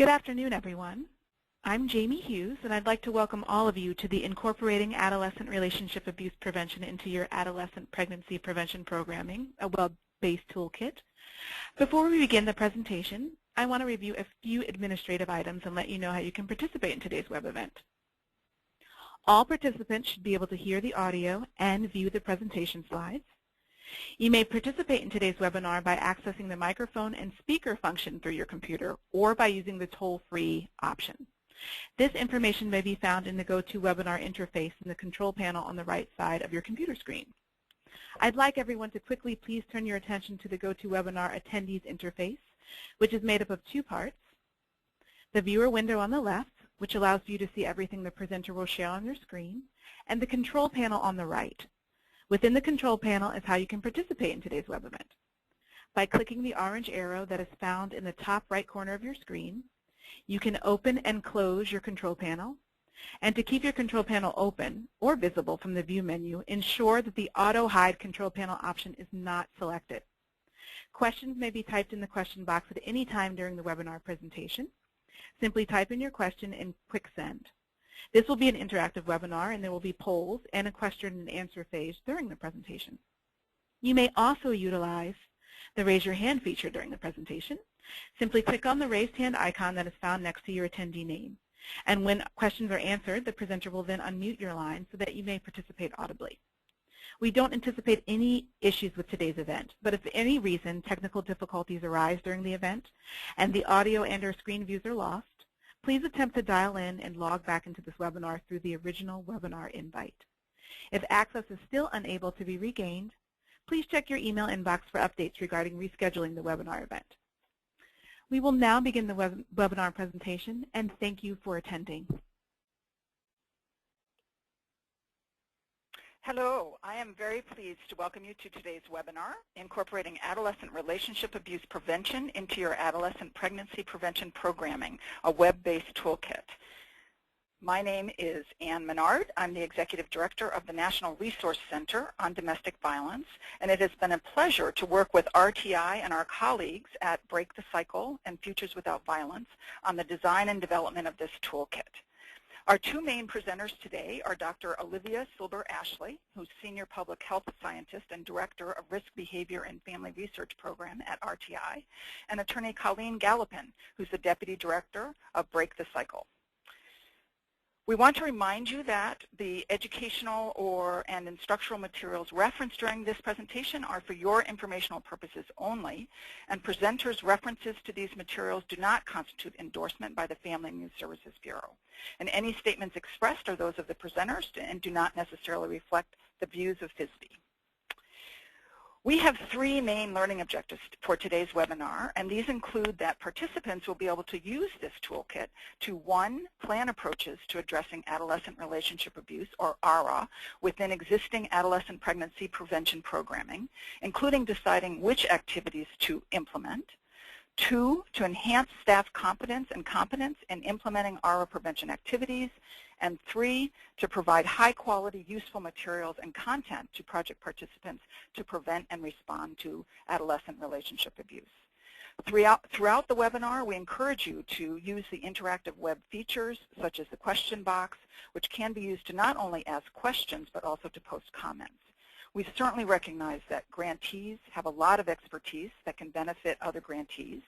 Good afternoon, everyone. I'm Jamie Hughes, and I'd like to welcome all of you to the Incorporating Adolescent Relationship Abuse Prevention into Your Adolescent Pregnancy Prevention Programming, a web-based toolkit. Before we begin the presentation, I want to review a few administrative items and let you know how you can participate in today's web event. All participants should be able to hear the audio and view the presentation slides. You may participate in today's webinar by accessing the microphone and speaker function through your computer or by using the toll-free option. This information may be found in the GoToWebinar interface in the control panel on the right side of your computer screen. I'd like everyone to quickly please turn your attention to the GoToWebinar attendees interface, which is made up of two parts. The viewer window on the left, which allows you to see everything the presenter will share on your screen, and the control panel on the right. Within the control panel is how you can participate in today's web event. By clicking the orange arrow that is found in the top right corner of your screen, you can open and close your control panel. And to keep your control panel open or visible from the view menu, ensure that the Auto Hide control panel option is not selected. Questions may be typed in the question box at any time during the webinar presentation. Simply type in your question and click send. This will be an interactive webinar, and there will be polls and a question and answer phase during the presentation. You may also utilize the raise your hand feature during the presentation. Simply click on the raised hand icon that is found next to your attendee name. And when questions are answered, the presenter will then unmute your line so that you may participate audibly. We don't anticipate any issues with today's event, but if for any reason technical difficulties arise during the event and the audio and or screen views are lost, please attempt to dial in and log back into this webinar through the original webinar invite. If access is still unable to be regained, please check your email inbox for updates regarding rescheduling the webinar event. We will now begin the webinar presentation, and thank you for attending. Hello, I am very pleased to welcome you to today's webinar, Incorporating Adolescent Relationship Abuse Prevention into Your Adolescent Pregnancy Prevention Programming, a web-based toolkit. My name is Ann Menard. I'm the Executive Director of the National Resource Center on Domestic Violence, and it has been a pleasure to work with RTI and our colleagues at Break the Cycle and Futures Without Violence on the design and development of this toolkit. Our two main presenters today are Dr. Olivia Silber-Ashley, who's Senior Public Health Scientist and Director of Risk Behavior and Family Research Program at RTI, and Attorney Colleen Gallopin, who's the Deputy Director of Break the Cycle. We want to remind you that the educational and instructional materials referenced during this presentation are for your informational purposes only, and presenters' references to these materials do not constitute endorsement by the Family and Youth Services Bureau. And any statements expressed are those of the presenters and do not necessarily reflect the views of FISB. We have three main learning objectives for today's webinar, and these include that participants will be able to use this toolkit to, one, plan approaches to addressing adolescent relationship abuse, or ARA, within existing adolescent pregnancy prevention programming, including deciding which activities to implement. Two, to enhance staff competence and competence in implementing ARA prevention activities. And three, to provide high-quality, useful materials and content to project participants to prevent and respond to adolescent relationship abuse. Throughout the webinar, we encourage you to use the interactive web features, such as the question box, which can be used to not only ask questions, but also to post comments. We certainly recognize that grantees have a lot of expertise that can benefit other grantees,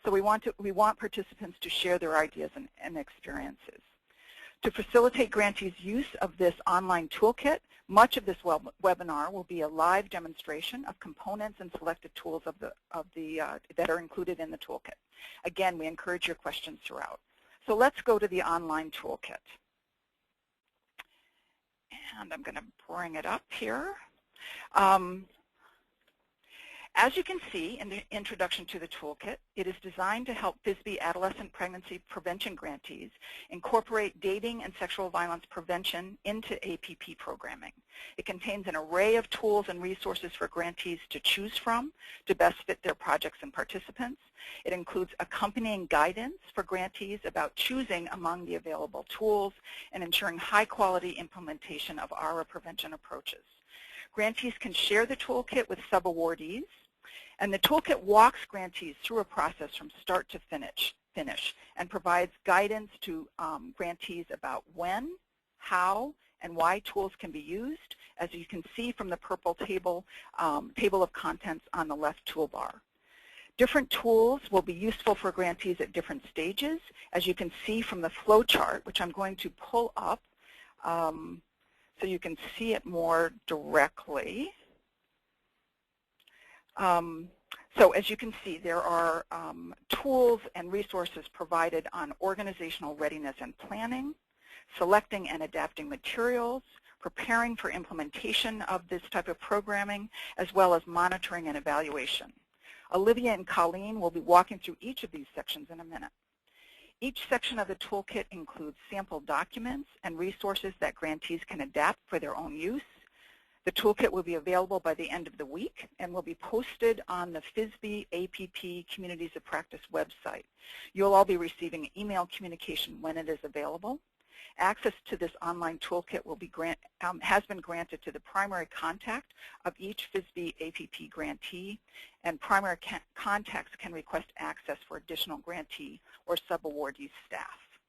so we want participants to share their ideas and experiences. To facilitate grantees' use of this online toolkit, much of this webinar will be a live demonstration of components and selected tools that are included in the toolkit. Again, we encourage your questions throughout. So let's go to the online toolkit. And I'm going to bring it up here. As you can see in the introduction to the toolkit, it is designed to help FISB adolescent pregnancy prevention grantees incorporate dating and sexual violence prevention into APP programming. It contains an array of tools and resources for grantees to choose from to best fit their projects and participants. It includes accompanying guidance for grantees about choosing among the available tools and ensuring high-quality implementation of ARA prevention approaches. Grantees can share the toolkit with sub-awardees, And the toolkit walks grantees through a process from start to finish and provides guidance to grantees about when, how, and why tools can be used, as you can see from the purple table of contents on the left toolbar. Different tools will be useful for grantees at different stages, as you can see from the flow chart, which I'm going to pull up so you can see it more directly. So as you can see, there are tools and resources provided on organizational readiness and planning, selecting and adapting materials, preparing for implementation of this type of programming, as well as monitoring and evaluation. Olivia and Colleen will be walking through each of these sections in a minute. Each section of the toolkit includes sample documents and resources that grantees can adapt for their own use. The toolkit will be available by the end of the week and will be posted on the FISB APP Communities of Practice website. You'll all be receiving email communication when it is available. Access to this online toolkit will be has been granted to the primary contact of each FISB APP grantee, and primary contacts can request access for additional grantee or sub-awardee staff.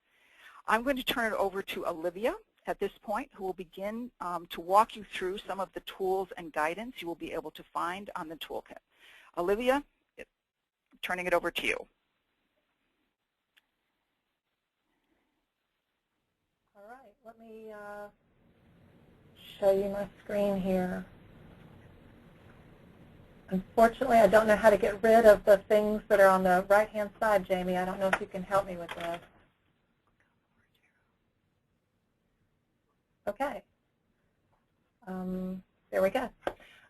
I'm going to turn it over to Olivia at this point, who will begin to walk you through some of the tools and guidance you will be able to find on the toolkit. Olivia, turning it over to you. All right, let me show you my screen here. Unfortunately, I don't know how to get rid of the things that are on the right-hand side, Jamie. I don't know if you can help me with this. Okay. There we go.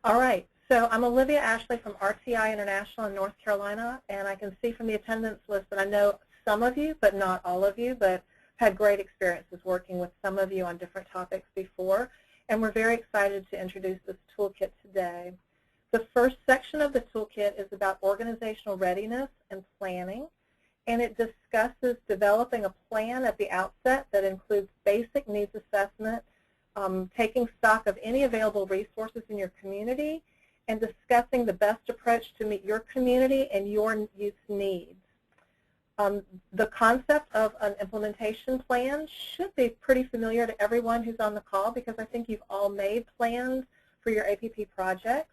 All right. So I'm Olivia Ashley from RTI International in North Carolina, and I can see from the attendance list that I know some of you, but not all of you, but had great experiences working with some of you on different topics before, and we're very excited to introduce this toolkit today. The first section of the toolkit is about organizational readiness and planning, and it discusses developing a plan at the outset that includes basic needs assessment, taking stock of any available resources in your community, and discussing the best approach to meet your community and your youth's needs. The concept of an implementation plan should be pretty familiar to everyone who's on the call, because I think you've all made plans for your APP projects.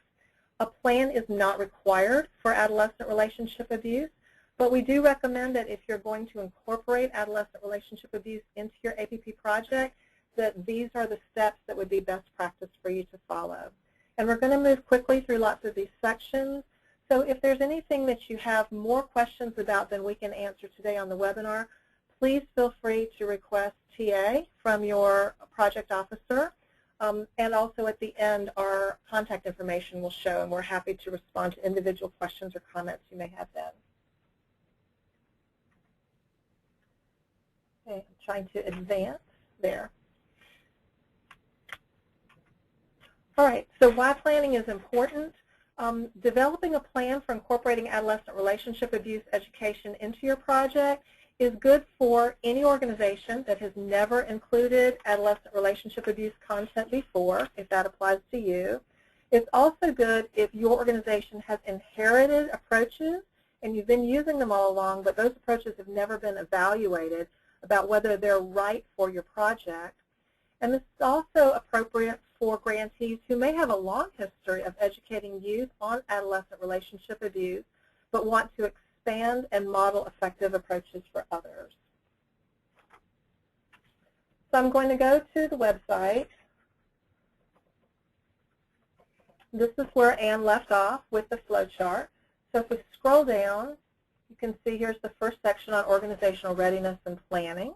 A plan is not required for adolescent relationship abuse, but we do recommend that if you're going to incorporate adolescent relationship abuse into your APP project, that these are the steps that would be best practice for you to follow. And we're going to move quickly through lots of these sections. So if there's anything that you have more questions about than we can answer today on the webinar, please feel free to request TA from your project officer. And also at the end, our contact information will show, and we're happy to respond to individual questions or comments you may have then. Okay, I'm trying to advance there. All right, so why planning is important. Developing a plan for incorporating adolescent relationship abuse education into your project is good for any organization that has never included adolescent relationship abuse content before, if that applies to you. It's also good if your organization has inherited approaches and you've been using them all along, but those approaches have never been evaluated about whether they're right for your project. And this is also appropriate for grantees who may have a long history of educating youth on adolescent relationship abuse, but want to expand and model effective approaches for others. So I'm going to go to the website. This is where Anne left off with the flow chart. So if we scroll down, you can see here's the first section on organizational readiness and planning.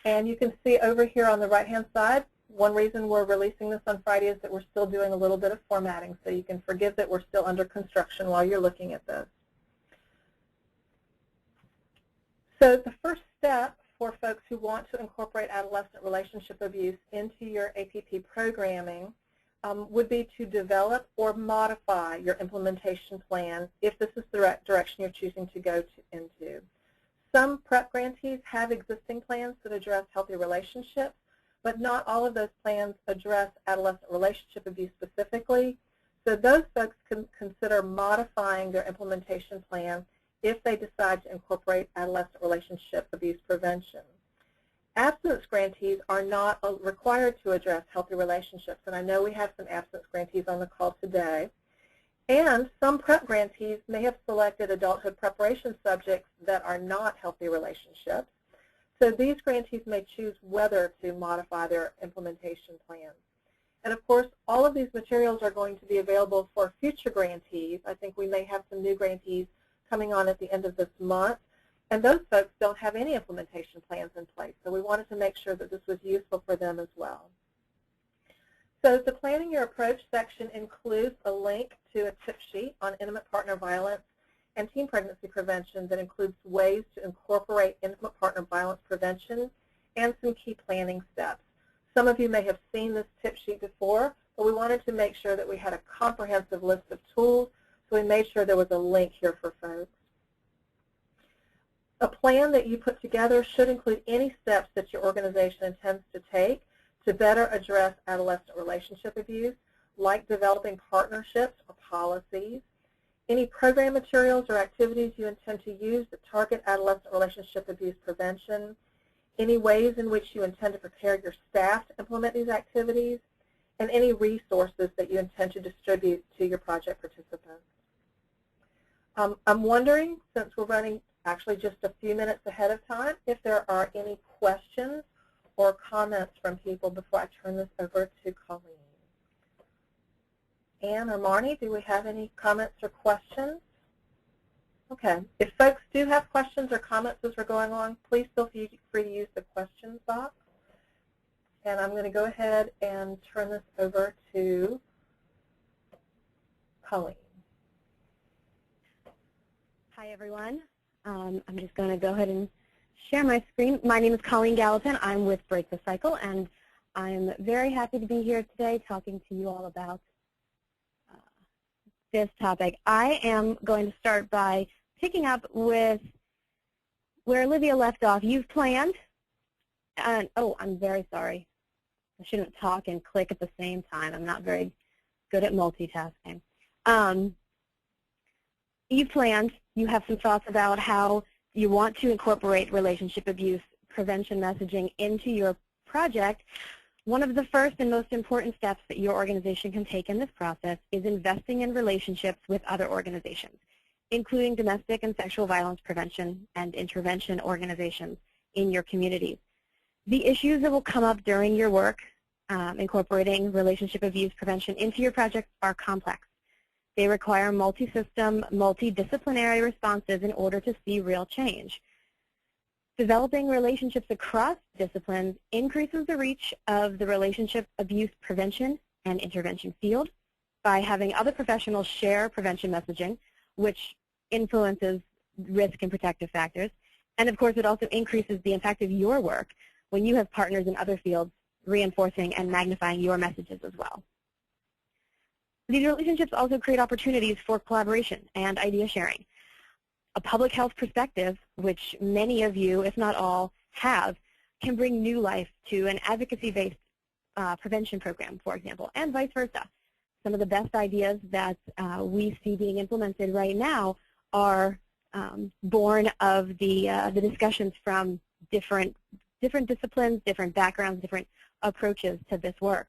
And you can see over here on the right-hand side, one reason we're releasing this on Friday is that we're still doing a little bit of formatting, so you can forgive that we're still under construction while you're looking at this. So the first step for folks who want to incorporate adolescent relationship abuse into your APP programming would be to develop or modify your implementation plan if this is the direction you're choosing to go into. Some PrEP grantees have existing plans that address healthy relationships, but not all of those plans address adolescent relationship abuse specifically. So those folks can consider modifying their implementation plan if they decide to incorporate adolescent relationship abuse prevention. Abstinence grantees are not required to address healthy relationships, and I know we have some abstinence grantees on the call today. And some PrEP grantees may have selected adulthood preparation subjects that are not healthy relationships. So these grantees may choose whether to modify their implementation plans. And of course, all of these materials are going to be available for future grantees. I think we may have some new grantees coming on at the end of this month. And those folks don't have any implementation plans in place. So we wanted to make sure that this was useful for them as well. So the Planning Your Approach section includes a link to a tip sheet on intimate partner violence and teen pregnancy prevention that includes ways to incorporate intimate partner violence prevention and some key planning steps. Some of you may have seen this tip sheet before, but we wanted to make sure that we had a comprehensive list of tools, so we made sure there was a link here for folks. A plan that you put together should include any steps that your organization intends to take to better address adolescent relationship abuse, like developing partnerships or policies, any program materials or activities you intend to use that target adolescent relationship abuse prevention, any ways in which you intend to prepare your staff to implement these activities, and any resources that you intend to distribute to your project participants. I'm wondering, since we're running actually just a few minutes ahead of time, if there are any questions or comments from people before I turn this over to Colleen. Anne or Marnie, do we have any comments or questions? Okay. If folks do have questions or comments as we're going on, please feel free to use the questions box. And I'm going to go ahead and turn this over to Colleen. Hi, everyone. I'm just going to go ahead and share my screen. My name is Colleen Gallatin. I'm with Break the Cycle, and I'm very happy to be here today talking to you all about this topic. I am going to start by picking up with where Olivia left off. You've planned, and oh, I'm very sorry. I shouldn't talk and click at the same time. I'm not very good at multitasking. You've planned. You have some thoughts about how you want to incorporate relationship abuse prevention messaging into your project. One of the first and most important steps that your organization can take in this process is investing in relationships with other organizations, including domestic and sexual violence prevention and intervention organizations in your communities. The issues that will come up during your work incorporating relationship abuse prevention into your project are complex. They require multi-system, multidisciplinary responses in order to see real change. Developing relationships across disciplines increases the reach of the relationship abuse prevention and intervention field by having other professionals share prevention messaging, which influences risk and protective factors. And of course, it also increases the impact of your work when you have partners in other fields reinforcing and magnifying your messages as well. These relationships also create opportunities for collaboration and idea sharing. A public health perspective, which many of you, if not all, have, can bring new life to an advocacy-based prevention program, for example, and vice versa. Some of the best ideas that we see being implemented right now are born of the discussions from different disciplines, different backgrounds, different approaches to this work.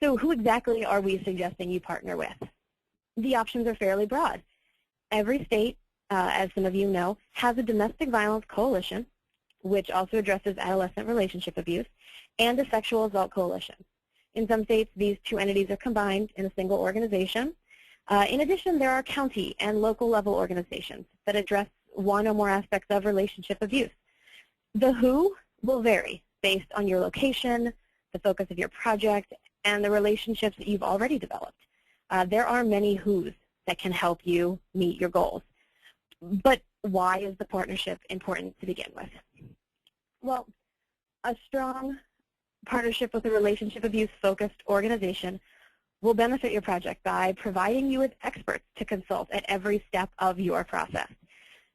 So who exactly are we suggesting you partner with? The options are fairly broad. Every state, as some of you know, has a domestic violence coalition, which also addresses adolescent relationship abuse, and a sexual assault coalition. In some states, these two entities are combined in a single organization. In addition, there are county and local level organizations that address one or more aspects of relationship abuse. The who will vary based on your location, the focus of your project, and the relationships that you've already developed. There are many who's that can help you meet your goals. But why is the partnership important to begin with? Well, a strong partnership with a relationship abuse-focused organization will benefit your project by providing you with experts to consult at every step of your process.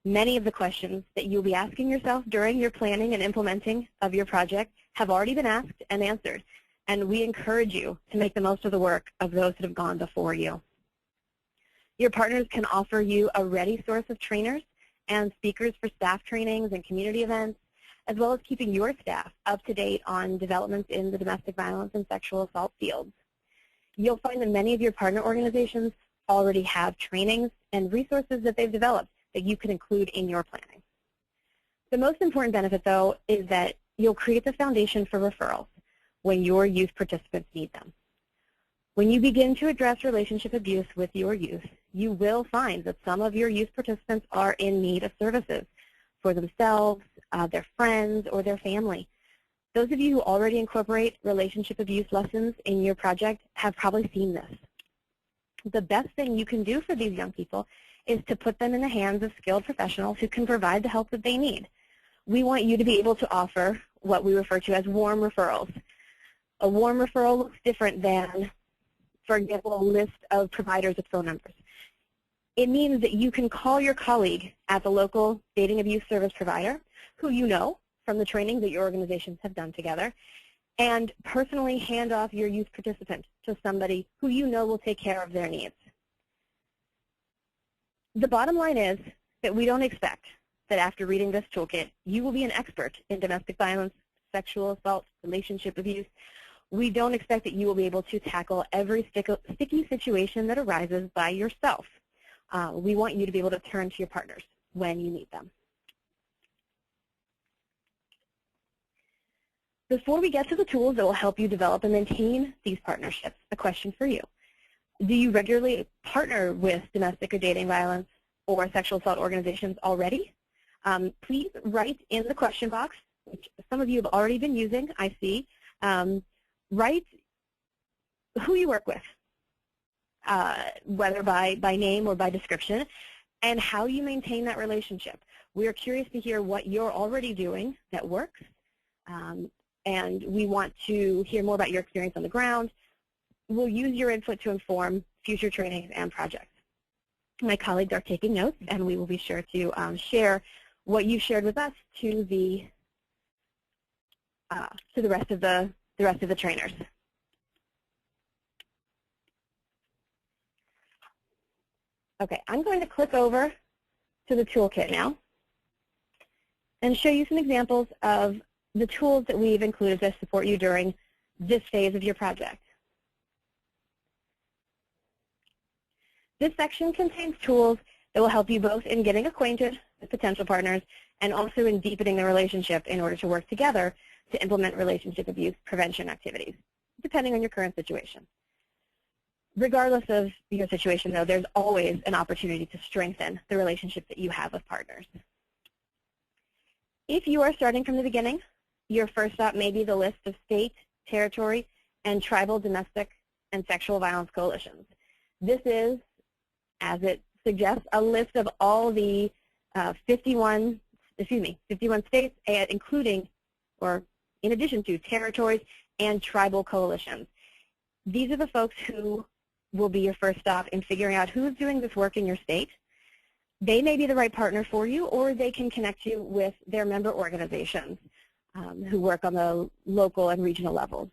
Many of the questions that you'll be asking yourself during your planning and implementing of your project have already been asked and answered. and we encourage you to make the most of the work of those that have gone before you. Your partners can offer you a ready source of trainers and speakers for staff trainings and community events, as well as keeping your staff up to date on developments in the domestic violence and sexual assault fields. You'll find that many of your partner organizations already have trainings and resources that they've developed that you can include in your planning. The most important benefit, though, is that you'll create the foundation for referrals when your youth participants need them. When you begin to address relationship abuse with your youth, you will find that some of your youth participants are in need of services for themselves, their friends, or their family. Those of you who already incorporate relationship abuse lessons in your project have probably seen this. The best thing you can do for these young people is to put them in the hands of skilled professionals who can provide the help that they need. We want you to be able to offer what we refer to as warm referrals. A warm referral looks different than, for example, a list of providers with phone numbers. It means that you can call your colleague at the local dating abuse service provider, who you know from the training that your organizations have done together, and personally hand off your youth participant to somebody who you know will take care of their needs. The bottom line is that we don't expect that after reading this toolkit, you will be an expert in domestic violence, sexual assault, relationship abuse. We don't expect that you will be able to tackle every sticky situation that arises by yourself. We want you to be able to turn to your partners when you need them. Before we get to the tools that will help you develop and maintain these partnerships, a question for you. Do you regularly partner with domestic or dating violence or sexual assault organizations already? Please write in the question box, which some of you have already been using, I see. Write who you work with, whether by name or by description, and how you maintain that relationship. We are curious to hear what you're already doing that works, and we want to hear more about your experience on the ground. We'll use your input to inform future trainings and projects. My colleagues are taking notes, and we will be sure to share what you shared with us to the rest of the trainers. Okay, I'm going to click over to the toolkit now and show you some examples of the tools that we've included to support you during this phase of your project. This section contains tools that will help you both in getting acquainted with potential partners and also in deepening the relationship in order to work together to implement relationship abuse prevention activities, depending on your current situation. Regardless of your situation, though, there's always an opportunity to strengthen the relationship that you have with partners. If you are starting from the beginning, your first stop may be the list of state, territory, and tribal domestic and sexual violence coalitions. This is, as it suggests, a list of all the 51 states, including, or in addition to, territories and tribal coalitions. These are the folks who will be your first stop in figuring out who's doing this work in your state. They may be the right partner for you, or they can connect you with their member organizations who work on the local and regional levels.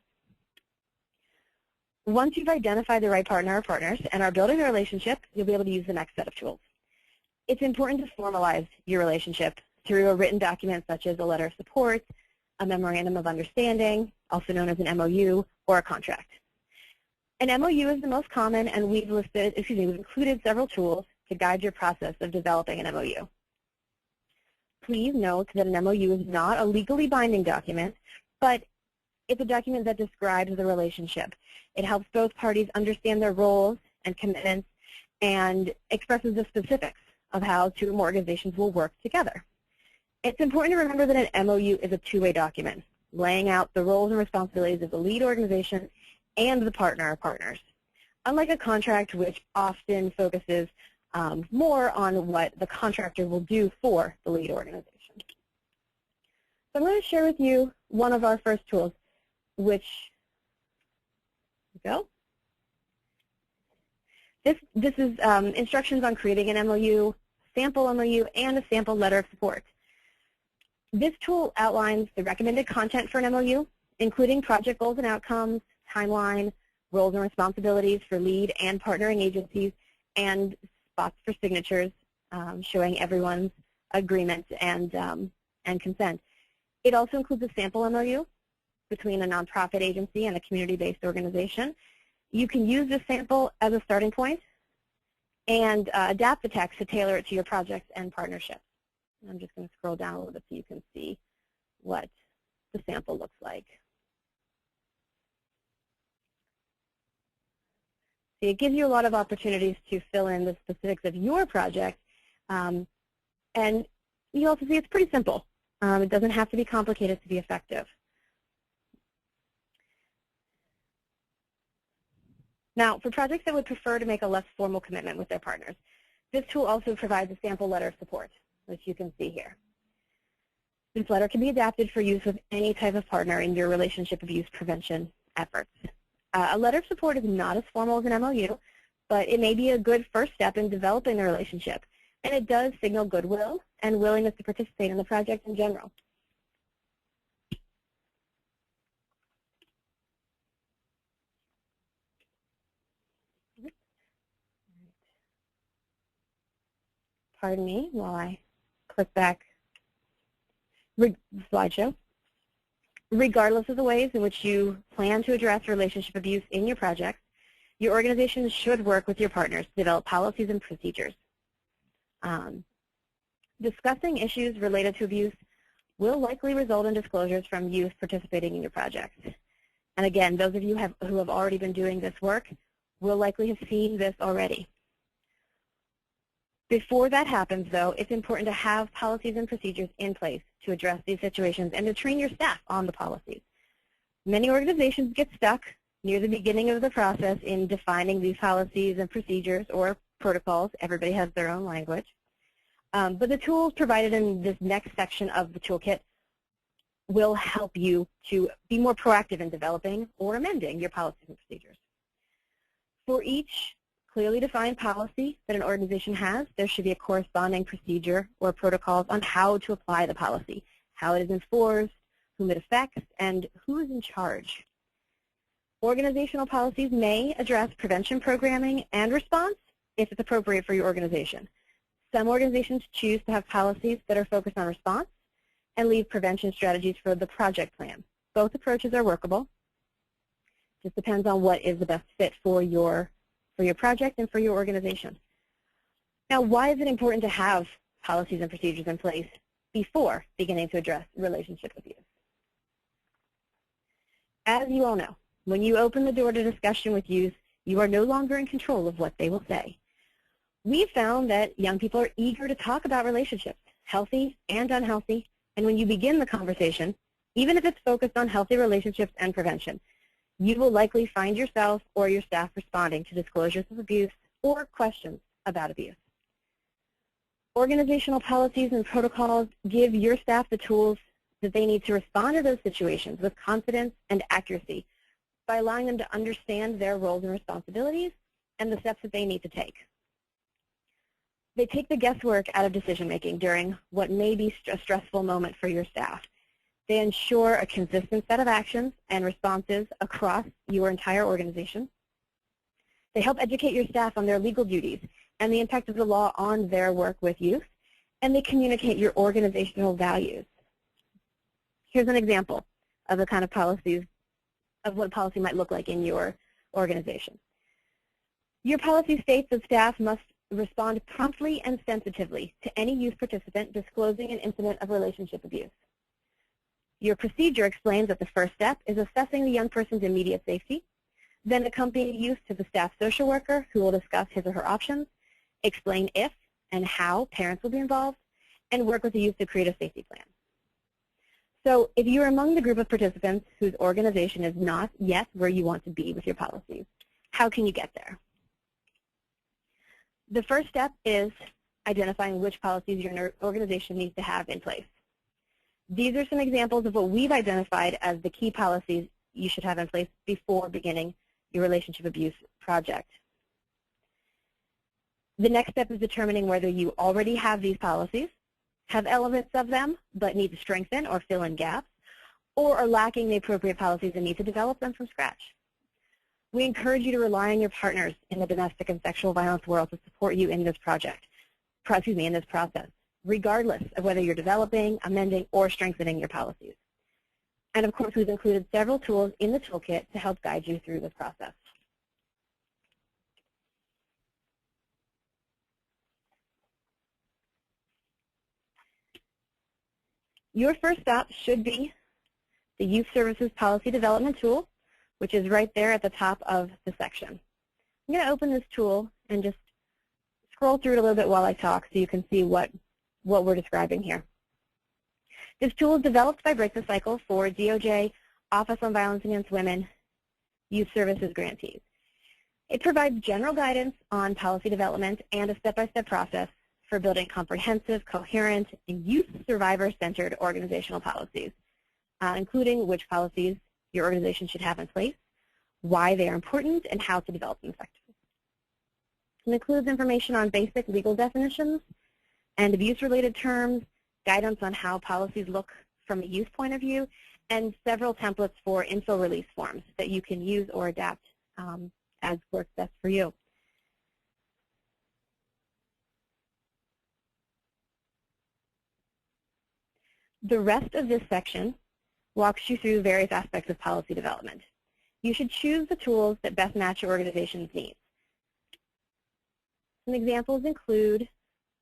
Once you've identified the right partner or partners and are building a relationship, you'll be able to use the next set of tools. It's important to formalize your relationship through a written document such as a letter of support, a memorandum of understanding, also known as an MOU, or a contract. An MOU is the most common, and we've included several tools to guide your process of developing an MOU. Please note that an MOU is not a legally binding document, but it's a document that describes the relationship. It helps both parties understand their roles and commitments and expresses the specifics of how two organizations will work together. It's important to remember that an MOU is a two-way document, laying out the roles and responsibilities of the lead organization and the partner or partners, unlike a contract, which often focuses more on what the contractor will do for the lead organization. So I'm going to share with you one of our first tools, which, This is instructions on creating an MOU, sample MOU, and a sample letter of support. This tool outlines the recommended content for an MOU, including project goals and outcomes, timeline, roles and responsibilities for lead and partnering agencies, and spots for signatures showing everyone's agreement and consent. It also includes a sample MOU between a nonprofit agency and a community-based organization. You can use this sample as a starting point and adapt the text to tailor it to your projects and partnerships. I'm just going to scroll down a little bit so you can see what the sample looks like. So it gives you a lot of opportunities to fill in the specifics of your project, and you also see it's pretty simple. It doesn't have to be complicated to be effective. Now, for projects that would prefer to make a less formal commitment with their partners, this tool also provides a sample letter of support, which you can see here. This letter can be adapted for use with any type of partner in your relationship abuse prevention efforts. A letter of support is not as formal as an MOU, but it may be a good first step in developing the relationship, and it does signal goodwill and willingness to participate in the project in general. Pardon me while I click back the slideshow. Regardless of the ways in which you plan to address relationship abuse in your projects, your organization should work with your partners to develop policies and procedures. Discussing issues related to abuse will likely result in disclosures from youth participating in your projects. And again, those of you who have already been doing this work will likely have seen this already. Before that happens, though, it's important to have policies and procedures in place to address these situations and to train your staff on the policies. Many organizations get stuck near the beginning of the process in defining these policies and procedures or protocols. Everybody has their own language. But the tools provided in this next section of the toolkit will help you to be more proactive in developing or amending your policies and procedures. For each clearly defined policy that an organization has, there should be a corresponding procedure or protocols on how to apply the policy, how it is enforced, whom it affects, and who is in charge. Organizational policies may address prevention programming and response if it's appropriate for your organization. Some organizations choose to have policies that are focused on response and leave prevention strategies for the project plan. Both approaches are workable. Just depends on what is the best fit for your project and for your organization. Now, why is it important to have policies and procedures in place before beginning to address relationship abuse? As you all know, when you open the door to discussion with youth, you are no longer in control of what they will say. We've found that young people are eager to talk about relationships, healthy and unhealthy, and when you begin the conversation, even if it's focused on healthy relationships and prevention, you will likely find yourself or your staff responding to disclosures of abuse or questions about abuse. Organizational policies and protocols give your staff the tools that they need to respond to those situations with confidence and accuracy by allowing them to understand their roles and responsibilities and the steps that they need to take. They take the guesswork out of decision-making during what may be a stressful moment for your staff. They ensure a consistent set of actions and responses across your entire organization. They help educate your staff on their legal duties and the impact of the law on their work with youth, and they communicate your organizational values. Here's an example of the kind of policies, of what a policy might look like in your organization. Your policy states that staff must respond promptly and sensitively to any youth participant disclosing an incident of relationship abuse. Your procedure explains that the first step is assessing the young person's immediate safety, then accompany youth to the staff social worker who will discuss his or her options, explain if and how parents will be involved, and work with the youth to create a safety plan. So if you're among the group of participants whose organization is not yet where you want to be with your policies, how can you get there? The first step is identifying which policies your organization needs to have in place. These are some examples of what we've identified as the key policies you should have in place before beginning your relationship abuse project. The next step is determining whether you already have these policies, have elements of them, but need to strengthen or fill in gaps, or are lacking the appropriate policies and need to develop them from scratch. We encourage you to rely on your partners in the domestic and sexual violence world to support you in this in this process, regardless of whether you're developing, amending, or strengthening your policies. And of course, we've included several tools in the toolkit to help guide you through this process. Your first stop should be the Youth Services Policy Development Tool, which is right there at the top of the section. I'm going to open this tool and just scroll through it a little bit while I talk so you can see what we're describing here. This tool is developed by Break the Cycle for DOJ, Office on Violence Against Women, Youth Services grantees. It provides general guidance on policy development and a step-by-step process for building comprehensive, coherent, and youth survivor-centered organizational policies, including which policies your organization should have in place, why they are important, and how to develop them effectively. It includes information on basic legal definitions and abuse-related terms, guidance on how policies look from a youth point of view, and several templates for info release forms that you can use or adapt as works best for you. The rest of this section walks you through various aspects of policy development. You should choose the tools that best match your organization's needs. Some examples include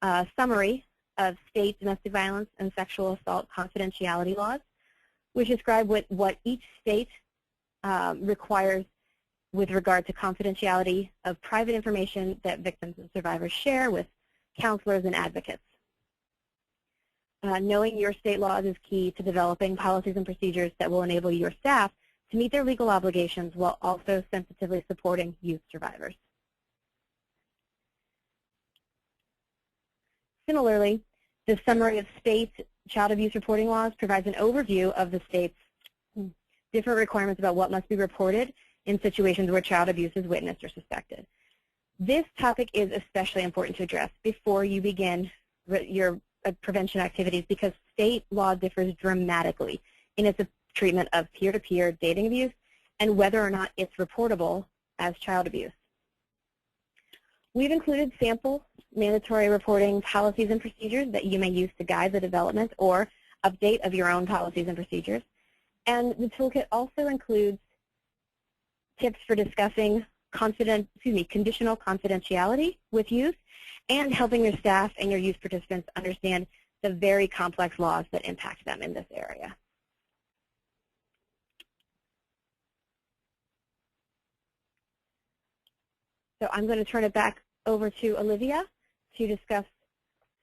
a summary of state domestic violence and sexual assault confidentiality laws, which describe what each state requires with regard to confidentiality of private information that victims and survivors share with counselors and advocates. Knowing your state laws is key to developing policies and procedures that will enable your staff to meet their legal obligations while also sensitively supporting youth survivors. Similarly, the summary of state child abuse reporting laws provides an overview of the state's different requirements about what must be reported in situations where child abuse is witnessed or suspected. This topic is especially important to address before you begin your prevention activities because state law differs dramatically in its treatment of peer-to-peer dating abuse and whether or not it's reportable as child abuse. We've included sample mandatory reporting policies and procedures that you may use to guide the development or update of your own policies and procedures. And the toolkit also includes tips for discussing conditional confidentiality with youth and helping your staff and your youth participants understand the very complex laws that impact them in this area. So I'm going to turn it back over to Olivia to discuss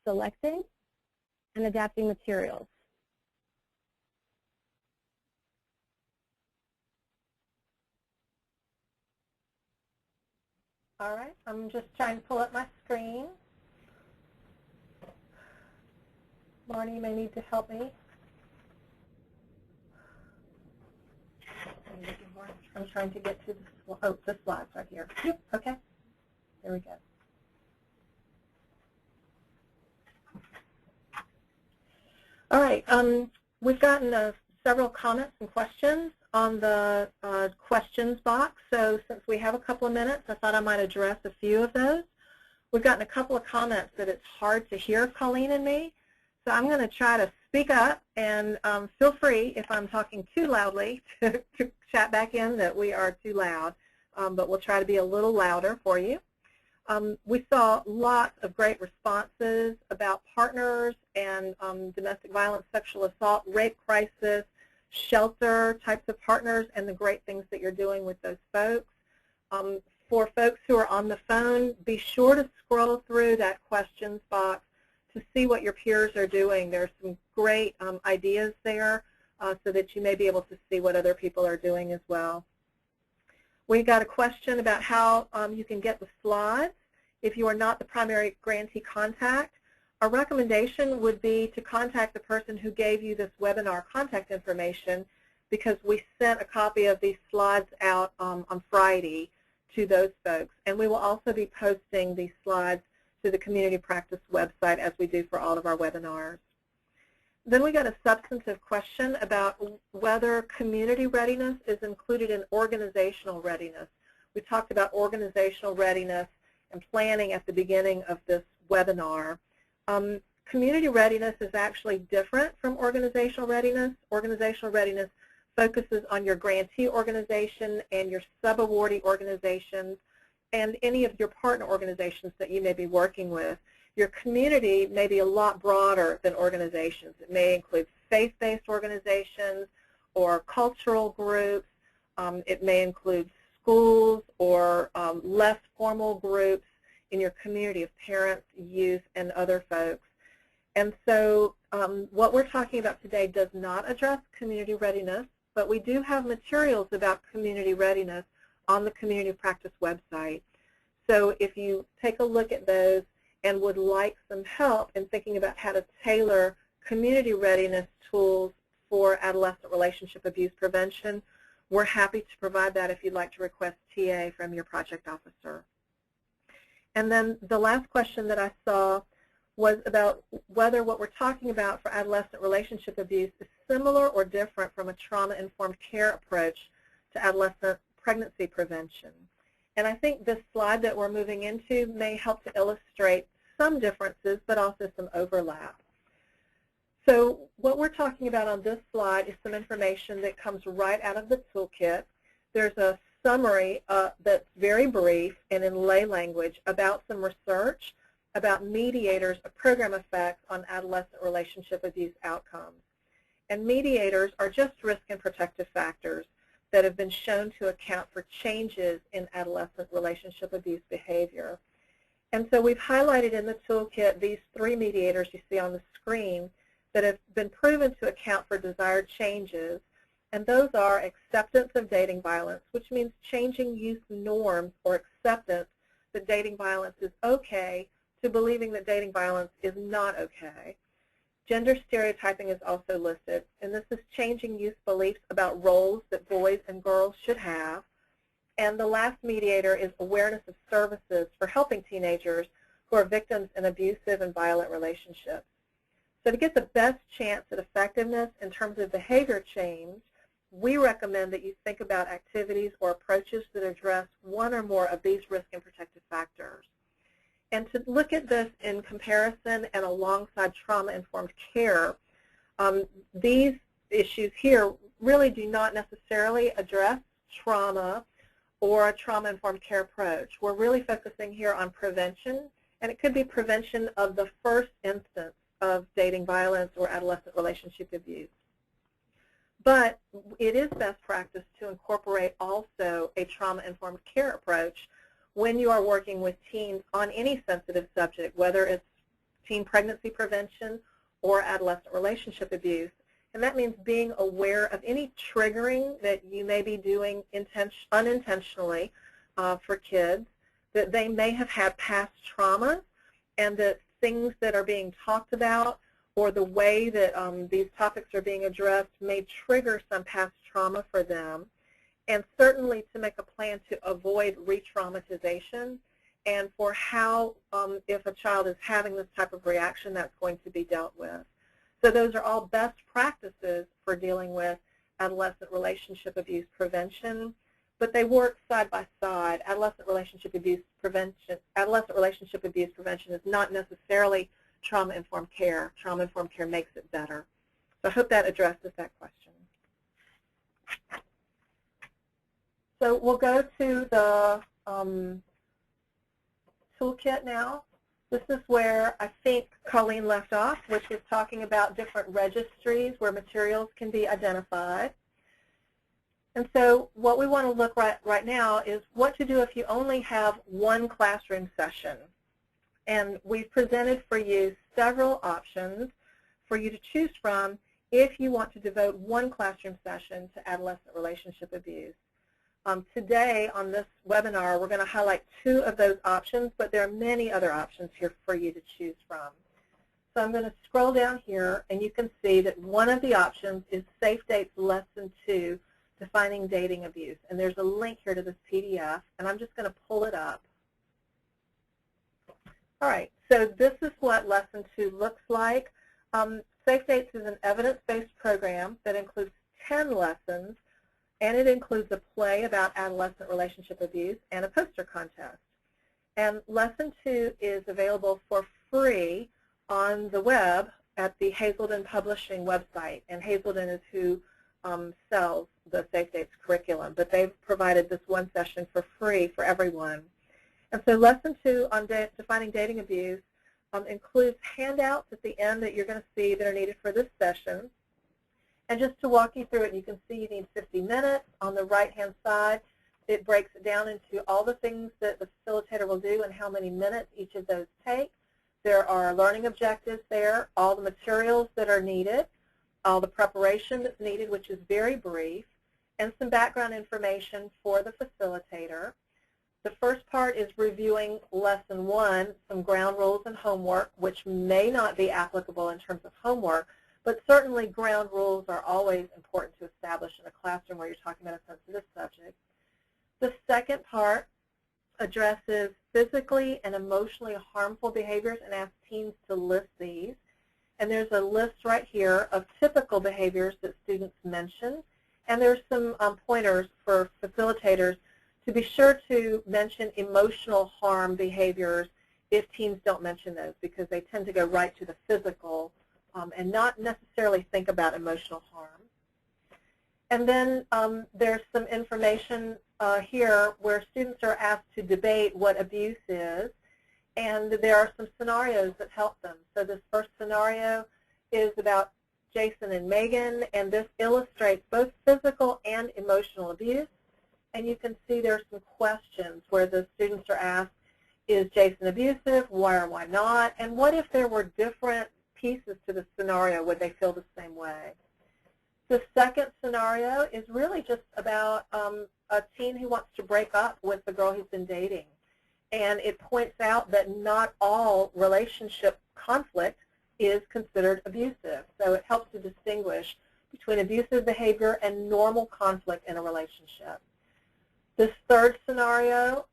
selecting and adapting materials. All right, I'm just trying to pull up my screen. Marnie, you may need to help me. I'm trying to get to the slides right here. Yep, okay. There we go. All right, we've gotten several comments and questions on the questions box. So since we have a couple of minutes, I thought I might address a few of those. We've gotten a couple of comments that it's hard to hear Colleen and me. So I'm going to try to speak up, and feel free if I'm talking too loudly to chat back in that we are too loud, but we'll try to be a little louder for you. We saw lots of great responses about partners and domestic violence, sexual assault, rape crisis, shelter types of partners, and the great things that you're doing with those folks. For folks who are on the phone, be sure to scroll through that questions box to see what your peers are doing. There's some great ideas there so that you may be able to see what other people are doing as well. We got a question about how you can get the slides if you are not the primary grantee contact. Our recommendation would be to contact the person who gave you this webinar contact information, because we sent a copy of these slides out on Friday to those folks. And we will also be posting these slides to the community practice website as we do for all of our webinars. Then we got a substantive question about whether community readiness is included in organizational readiness. We talked about organizational readiness and planning at the beginning of this webinar. Community readiness is actually different from organizational readiness. Organizational readiness focuses on your grantee organization and your sub-awardee organizations and any of your partner organizations that you may be working with. Your community may be a lot broader than organizations. It may include faith-based organizations or cultural groups. It may include schools or less formal groups in your community of parents, youth, and other folks. And so what we're talking about today does not address community readiness, but we do have materials about community readiness on the Community of Practice website. So if you take a look at those and would like some help in thinking about how to tailor community readiness tools for adolescent relationship abuse prevention, we're happy to provide that if you'd like to request TA from your project officer. And then the last question that I saw was about whether what we're talking about for adolescent relationship abuse is similar or different from a trauma-informed care approach to adolescent pregnancy prevention. And I think this slide that we're moving into may help to illustrate some differences, but also some overlap. So what we're talking about on this slide is some information that comes right out of the toolkit. There's a summary that's very brief and in lay language about some research about mediators of program effects on adolescent relationship abuse outcomes. And mediators are just risk and protective factors that have been shown to account for changes in adolescent relationship abuse behavior. And so we've highlighted in the toolkit these three mediators you see on the screen that have been proven to account for desired changes. And those are acceptance of dating violence, which means changing youth norms or acceptance that dating violence is okay to believing that dating violence is not okay. Gender stereotyping is also listed, and this is changing youth beliefs about roles that boys and girls should have. And the last mediator is awareness of services for helping teenagers who are victims in abusive and violent relationships. So to get the best chance at effectiveness in terms of behavior change, we recommend that you think about activities or approaches that address one or more of these risk and protective factors. And to look at this in comparison and alongside trauma-informed care, these issues here really do not necessarily address trauma or a trauma-informed care approach. We're really focusing here on prevention, and it could be prevention of the first instance of dating violence or adolescent relationship abuse. But it is best practice to incorporate also a trauma-informed care approach when you are working with teens on any sensitive subject, whether it's teen pregnancy prevention or adolescent relationship abuse. And that means being aware of any triggering that you may be doing unintentionally for kids, that they may have had past trauma, and that things that are being talked about or the way that these topics are being addressed may trigger some past trauma for them. And certainly to make a plan to avoid re-traumatization, and for how, if a child is having this type of reaction, that's going to be dealt with. So those are all best practices for dealing with adolescent relationship abuse prevention, but they work side by side. Adolescent relationship abuse prevention is not necessarily trauma-informed care. Trauma-informed care makes it better. So I hope that addresses that question. So we'll go to the toolkit now. This is where I think Colleen left off, which is talking about different registries where materials can be identified. And so what we want to look right now is what to do if you only have one classroom session. And we've presented for you several options for you to choose from if you want to devote one classroom session to adolescent relationship abuse. Today on this webinar, we're going to highlight two of those options, but there are many other options here for you to choose from. So I'm going to scroll down here, and you can see that one of the options is Safe Dates Lesson 2, Defining Dating Abuse. And there's a link here to this PDF, and I'm just going to pull it up. All right, so this is what Lesson 2 looks like. Safe Dates is an evidence-based program that includes 10 lessons, and it includes a play about adolescent relationship abuse and a poster contest. And Lesson 2 is available for free on the web at the Hazelden Publishing website. And Hazelden is who sells the Safe Dates curriculum. But they've provided this one session for free for everyone. And so Lesson 2 on defining dating abuse includes handouts at the end that you're going to see that are needed for this session. And just to walk you through it, you can see you need 50 minutes. On the right-hand side, it breaks it down into all the things that the facilitator will do and how many minutes each of those take. There are learning objectives there, all the materials that are needed, all the preparation that's needed, which is very brief, and some background information for the facilitator. The first part is reviewing Lesson 1, some ground rules and homework, which may not be applicable in terms of homework, but certainly ground rules are always important to establish in a classroom where you're talking about a sensitive subject. The second part addresses physically and emotionally harmful behaviors and asks teens to list these. And there's a list right here of typical behaviors that students mention. And there's some pointers for facilitators to be sure to mention emotional harm behaviors if teens don't mention those, because they tend to go right to the physical and not necessarily think about emotional harm. And then there's some information here where students are asked to debate what abuse is, and there are some scenarios that help them. So this first scenario is about Jason and Megan, and this illustrates both physical and emotional abuse. And you can see there's some questions where the students are asked, is Jason abusive, why or why not, and what if there were different pieces to the scenario, would they feel the same way? The second scenario is really just about a teen who wants to break up with the girl he's been dating. And it points out that not all relationship conflict is considered abusive. So it helps to distinguish between abusive behavior and normal conflict in a relationship. This third scenario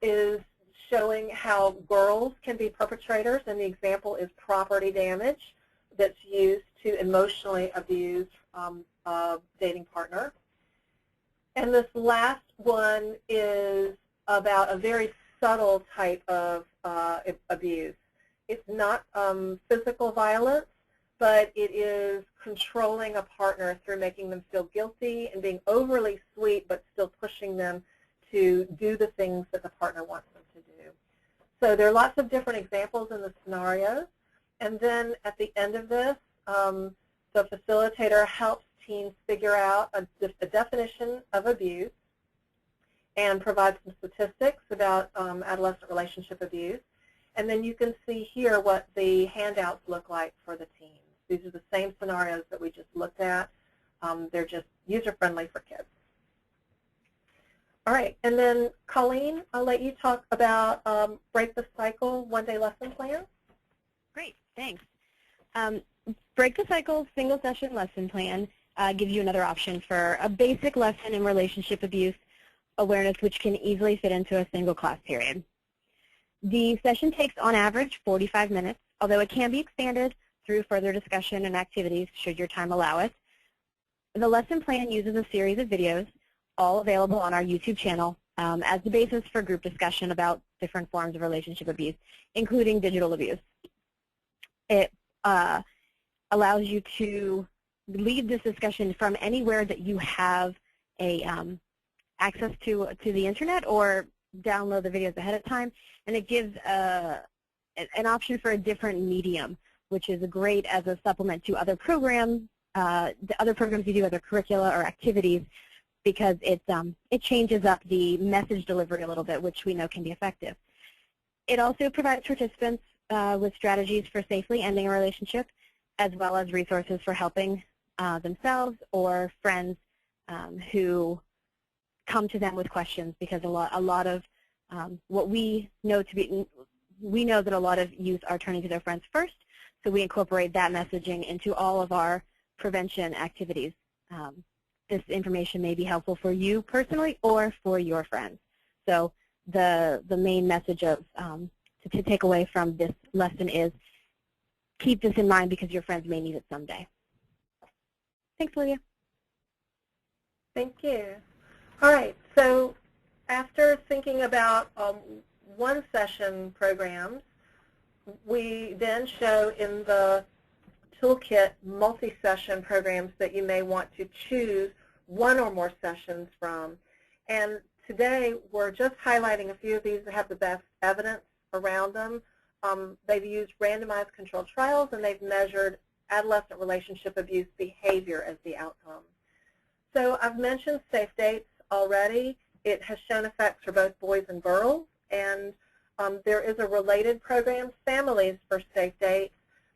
is showing how girls can be perpetrators, and the example is property damage that's used to emotionally abuse a dating partner. And this last one is about a very subtle type of abuse. It's not physical violence, but it is controlling a partner through making them feel guilty and being overly sweet, but still pushing them to do the things that the partner wants them to do. So there are lots of different examples in the scenarios. And then at the end of this, the facilitator helps teens figure out a definition of abuse and provides some statistics about adolescent relationship abuse. And then you can see here what the handouts look like for the teens. These are the same scenarios that we just looked at. They're just user-friendly for kids. All right, and then Colleen, I'll let you talk about Break the Cycle one-day lesson plan. Great, thanks. Break the Cycle single session lesson plan gives you another option for a basic lesson in relationship abuse awareness, which can easily fit into a single class period. The session takes on average 45 minutes, although it can be expanded through further discussion and activities should your time allow it. The lesson plan uses a series of videos, all available on our YouTube channel, as the basis for group discussion about different forms of relationship abuse, including digital abuse. It allows you to lead this discussion from anywhere that you have a access to the internet, or download the videos ahead of time, and it gives an option for a different medium, which is great as a supplement to other programs, the other programs you do, other curricula or activities, because it changes up the message delivery a little bit, which we know can be effective. It also provides participants with strategies for safely ending a relationship, as well as resources for helping themselves or friends who come to them with questions, because a lot of what we know that a lot of youth are turning to their friends first, so we incorporate that messaging into all of our prevention activities. This information may be helpful for you personally or for your friends. So the main message of to take away from this lesson is keep this in mind because your friends may need it someday. Thanks, Olivia. Thank you. All right, so after thinking about one-session programs, we then show in the toolkit multi-session programs that you may want to choose one or more sessions from. And today we're just highlighting a few of these that have the best evidence around them. They've used randomized controlled trials, and they've measured adolescent relationship abuse behavior as the outcome. So I've mentioned Safe Dates already. It has shown effects for both boys and girls, and there is a related program, Families for Safe Dates,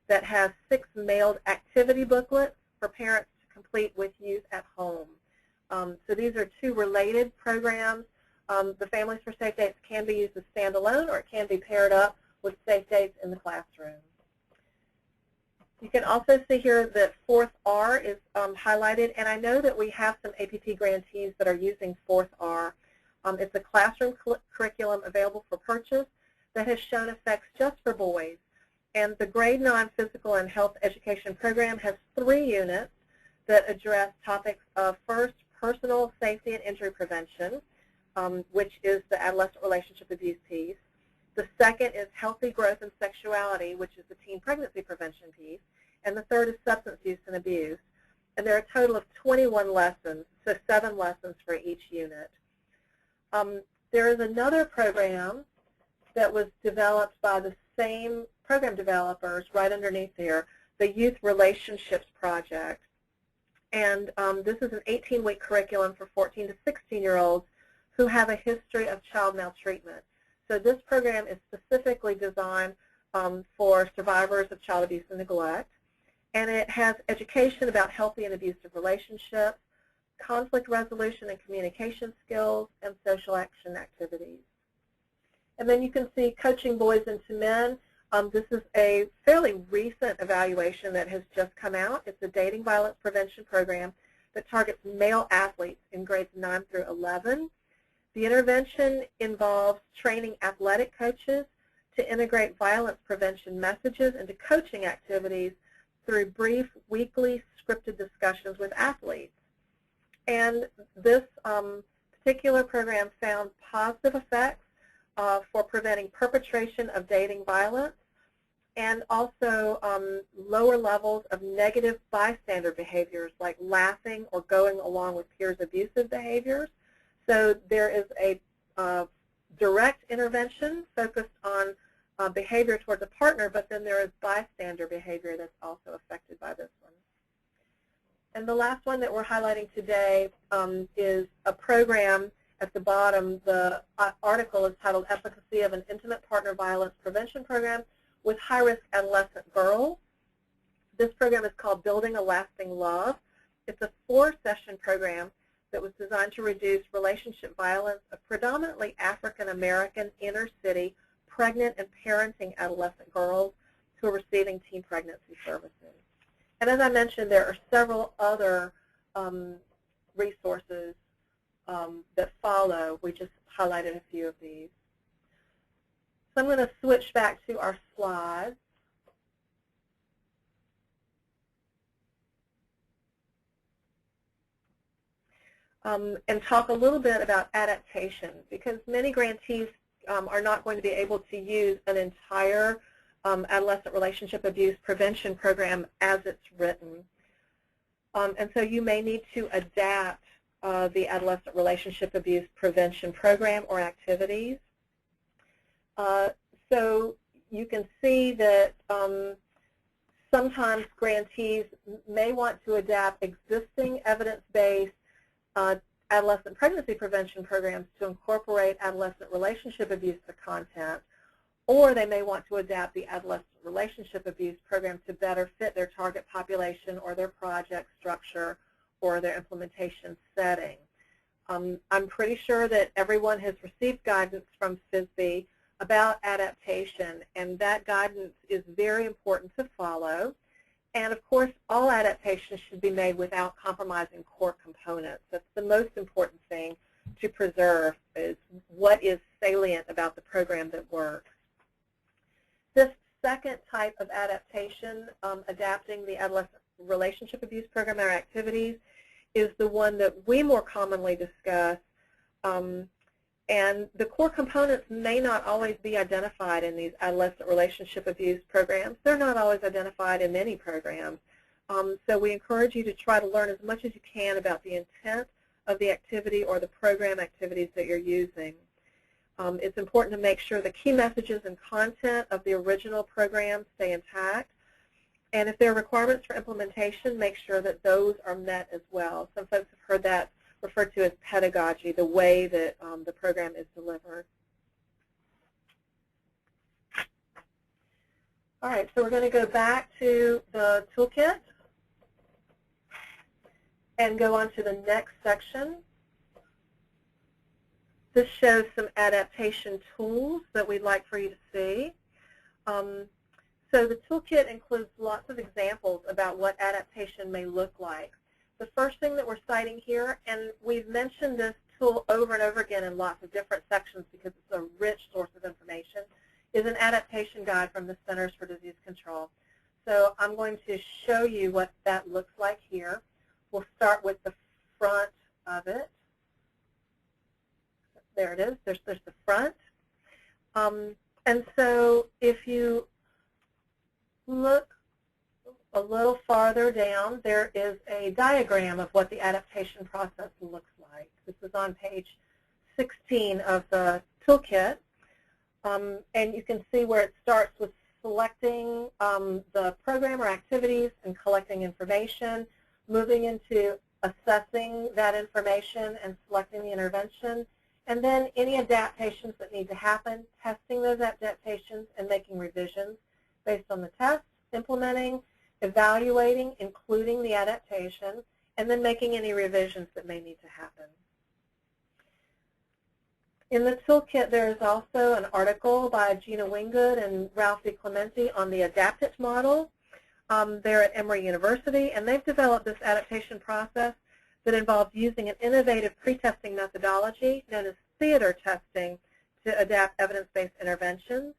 that has 6 mailed activity booklets for parents to complete with youth at home. So these are 2 related programs. The Families for Safe Dates can be used as standalone, or it can be paired up with Safe Dates in the classroom. You can also see here that 4th R is highlighted, and I know that we have some APP grantees that are using 4th R. It's a classroom curriculum available for purchase that has shown effects just for boys. And the Grade 9 Physical and Health Education Program has 3 units that address topics of, first, personal safety and injury prevention, which is the adolescent relationship abuse piece. The second is healthy growth and sexuality, which is the teen pregnancy prevention piece. And the third is substance use and abuse. And there are a total of 21 lessons, so 7 lessons for each unit. There is another program that was developed by the same program developers right underneath here, the Youth Relationships Project. And this is an 18-week curriculum for 14 to 16-year-olds who have a history of child maltreatment. So this program is specifically designed for survivors of child abuse and neglect. And it has education about healthy and abusive relationships, conflict resolution and communication skills, and social action activities. And then you can see Coaching Boys into Men. This is a fairly recent evaluation that has just come out. It's a dating violence prevention program that targets male athletes in grades 9 through 11. The intervention involves training athletic coaches to integrate violence prevention messages into coaching activities through brief weekly scripted discussions with athletes. And this particular program found positive effects for preventing perpetration of dating violence, and also lower levels of negative bystander behaviors like laughing or going along with peers' abusive behaviors. So there is a direct intervention focused on behavior towards a partner, but then there is bystander behavior that's also affected by this one. And the last one that we're highlighting today is a program at the bottom. The article is titled Efficacy of an Intimate Partner Violence Prevention Program with High-Risk Adolescent Girls. This program is called Building a Lasting Love. It's a 4-session program that was designed to reduce relationship violence of predominantly African-American inner-city pregnant and parenting adolescent girls who are receiving teen pregnancy services. And as I mentioned, there are several other resources that follow. We just highlighted a few of these. So I'm going to switch back to our slides. And talk a little bit about adaptation, because many grantees are not going to be able to use an entire adolescent relationship abuse prevention program as it's written. And so you may need to adapt the adolescent relationship abuse prevention program or activities. So you can see that sometimes grantees may want to adapt existing evidence-based adolescent pregnancy prevention programs to incorporate adolescent relationship abuse content, or they may want to adapt the adolescent relationship abuse program to better fit their target population or their project structure or their implementation setting. I'm pretty sure that everyone has received guidance from FSBE about adaptation, and that guidance is very important to follow. And of course, all adaptations should be made without compromising core components. That's the most important thing to preserve, is what is salient about the program that works. This second type of adaptation, adapting the adolescent relationship abuse program and our activities, is the one that we more commonly discuss. And the core components may not always be identified in these adolescent relationship abuse programs. They're not always identified in many programs. So we encourage you to try to learn as much as you can about the intent of the activity or the program activities that you're using. It's important to make sure the key messages and content of the original program stay intact. And if there are requirements for implementation, make sure that those are met as well. Some folks have heard that referred to as pedagogy, the way that the program is delivered. All right, so we're going to go back to the toolkit and go on to the next section. This shows some adaptation tools that we'd like for you to see. So the toolkit includes lots of examples about what adaptation may look like. The first thing that we're citing here, and we've mentioned this tool over and over again in lots of different sections because it's a rich source of information, is an adaptation guide from the Centers for Disease Control. So I'm going to show you what that looks like here. We'll start with the front of it. There it is. There's the front. And so if you look a little farther down, there is a diagram of what the adaptation process looks like. This is on page 16 of the toolkit. And you can see where it starts with selecting the program or activities and collecting information, moving into assessing that information and selecting the intervention, and then any adaptations that need to happen, testing those adaptations and making revisions based on the test, implementing, evaluating, including the adaptation, and then making any revisions that may need to happen. In the toolkit, there is also an article by Gina Winggood and Ralph D. Clementi on the AdaptIt model. They're at Emory University, and they've developed this adaptation process that involves using an innovative pre-testing methodology known as theater testing to adapt evidence-based interventions.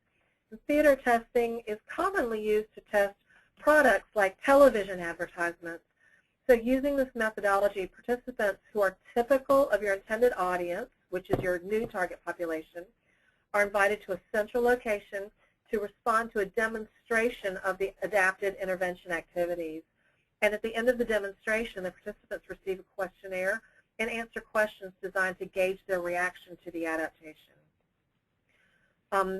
And theater testing is commonly used to test products like television advertisements. So using this methodology, participants who are typical of your intended audience, which is your new target population, are invited to a central location to respond to a demonstration of the adapted intervention activities. And at the end of the demonstration, the participants receive a questionnaire and answer questions designed to gauge their reaction to the adaptation.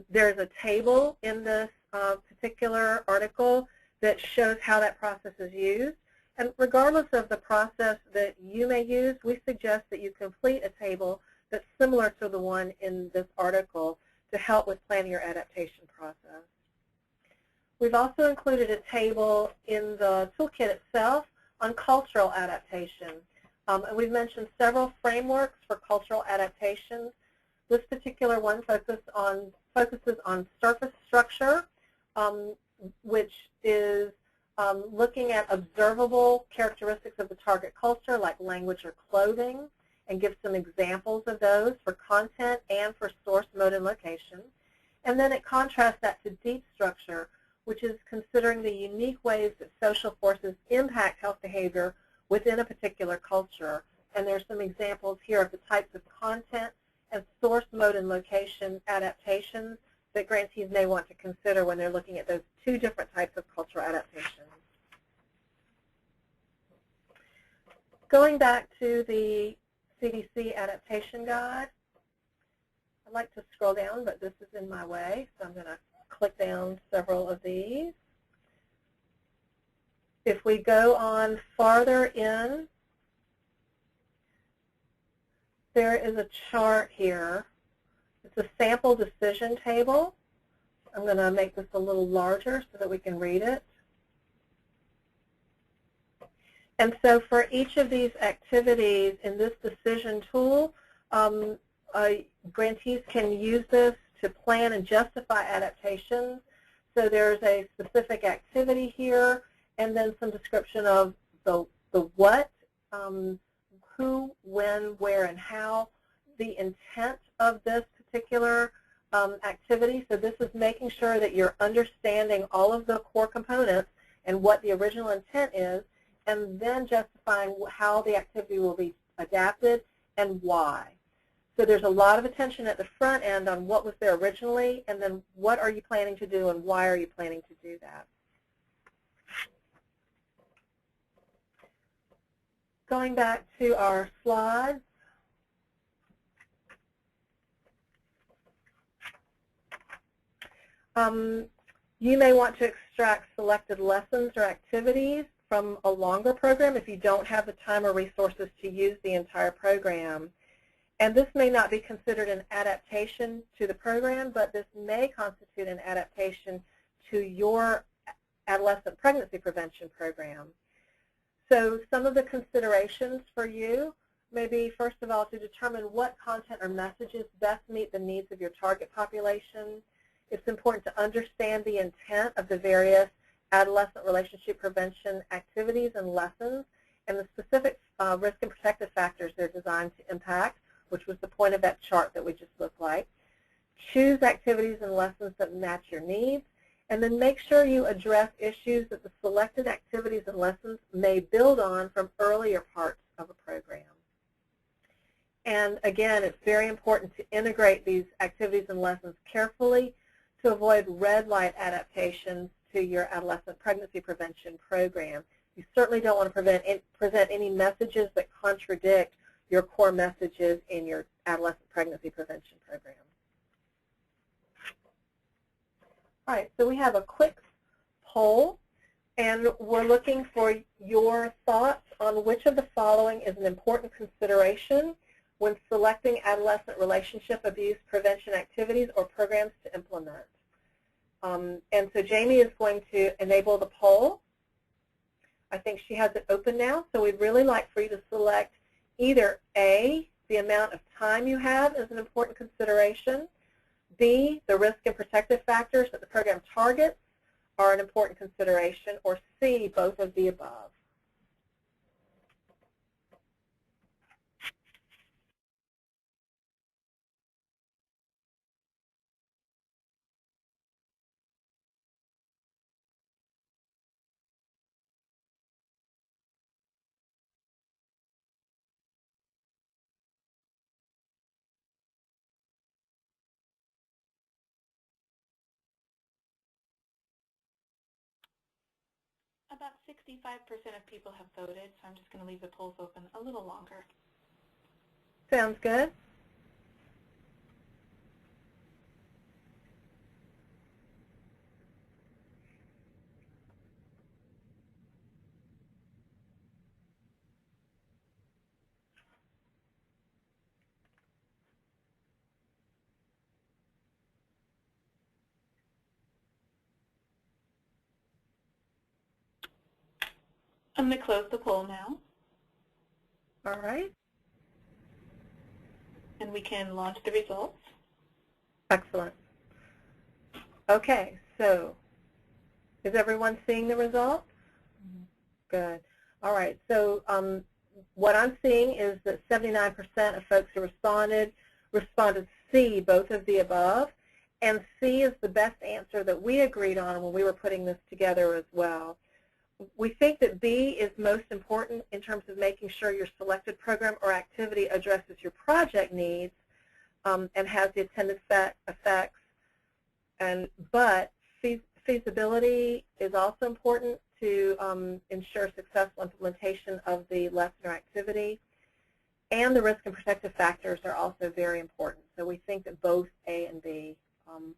There's a table in this particular article that shows how that process is used. And regardless of the process that you may use, we suggest that you complete a table that's similar to the one in this article to help with planning your adaptation process. We've also included a table in the toolkit itself on cultural adaptation. And we've mentioned several frameworks for cultural adaptations. This particular one focuses on surface structure, which is looking at observable characteristics of the target culture, like language or clothing, and gives some examples of those for content and for source, mode, and location. And then it contrasts that to deep structure, which is considering the unique ways that social forces impact health behavior within a particular culture. And there's some examples here of the types of content and source, mode, and location adaptations that grantees may want to consider when they're looking at those two different types of cultural adaptations. Going back to the CDC adaptation guide, I'd like to scroll down, but this is in my way, so I'm going to click down several of these. If we go on farther in, there is a chart here. It's a sample decision table. I'm going to make this a little larger so that we can read it. And so for each of these activities in this decision tool, grantees can use this to plan and justify adaptations. So there's a specific activity here, and then some description of the what, who, when, where, and how. The intent of this particular activity. So this is making sure that you're understanding all of the core components and what the original intent is, and then justifying how the activity will be adapted and why. So there's a lot of attention at the front end on what was there originally, and then what are you planning to do and why are you planning to do that. Going back to our slides. You may want to extract selected lessons or activities from a longer program if you don't have the time or resources to use the entire program. And this may not be considered an adaptation to the program, but this may constitute an adaptation to your adolescent pregnancy prevention program. So some of the considerations for you may be, first of all, to determine what content or messages best meet the needs of your target population. It's important to understand the intent of the various adolescent relationship prevention activities and lessons and the specific risk and protective factors they're designed to impact, which was the point of that chart that we just looked like. Choose activities and lessons that match your needs, and then make sure you address issues that the selected activities and lessons may build on from earlier parts of a program. And again, it's very important to integrate these activities and lessons carefully to avoid red light adaptations to your adolescent pregnancy prevention program. You certainly don't want to present any messages that contradict your core messages in your adolescent pregnancy prevention program. All right, so we have a quick poll, and we're looking for your thoughts on which of the following is an important consideration when selecting adolescent relationship abuse prevention activities or programs to implement. And so Jamie is going to enable the poll. I think she has it open now, so we'd really like for you to select either A, the amount of time you have is an important consideration, B, the risk and protective factors that the program targets are an important consideration, or C, both of the above. About 65% of people have voted, so I'm just going to leave the polls open a little longer. Sounds good. I'm going to close the poll now. All right. And we can launch the results. Excellent. Okay, so is everyone seeing the results? Mm-hmm. Good. All right, so what I'm seeing is that 79% of folks who responded C, both of the above, and C is the best answer that we agreed on when we were putting this together as well. We think that B is most important in terms of making sure your selected program or activity addresses your project needs and has the intended effects. But feasibility is also important to ensure successful implementation of the lesson or activity. And the risk and protective factors are also very important. So we think that both A and B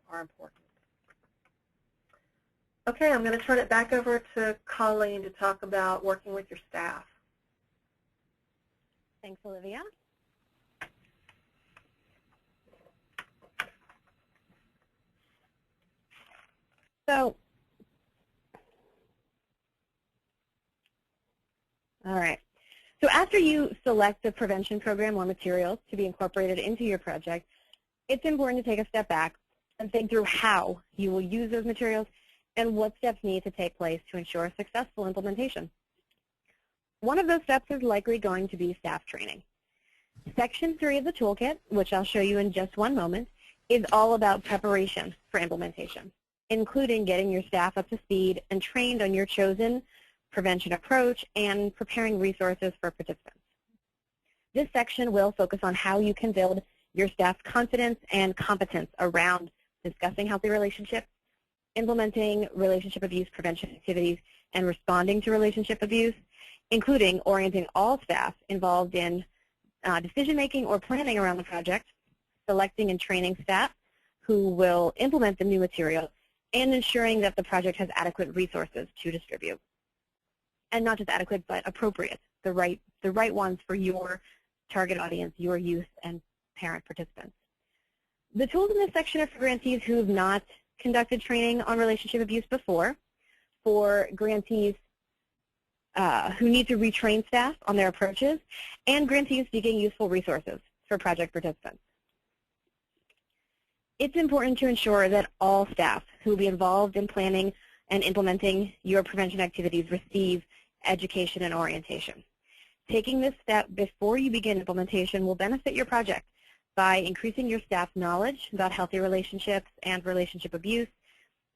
are important. Okay, I'm going to turn it back over to Colleen to talk about working with your staff. Thanks, Olivia. So, all right. So after you select the prevention program or materials to be incorporated into your project, it's important to take a step back and think through how you will use those materials and what steps need to take place to ensure a successful implementation. One of those steps is likely going to be staff training. Section 3 of the toolkit, which I'll show you in just one moment, is all about preparation for implementation, including getting your staff up to speed and trained on your chosen prevention approach and preparing resources for participants. This section will focus on how you can build your staff's confidence and competence around discussing healthy relationships, implementing relationship abuse prevention activities, and responding to relationship abuse, including orienting all staff involved in decision-making or planning around the project, selecting and training staff who will implement the new material, and ensuring that the project has adequate resources to distribute. And not just adequate, but appropriate, the right ones for your target audience, your youth and parent participants. The tools in this section are for grantees who have not conducted training on relationship abuse before, for grantees who need to retrain staff on their approaches, and grantees seeking useful resources for project participants. It's important to ensure that all staff who will be involved in planning and implementing your prevention activities receive education and orientation. Taking this step before you begin implementation will benefit your project by increasing your staff's knowledge about healthy relationships and relationship abuse,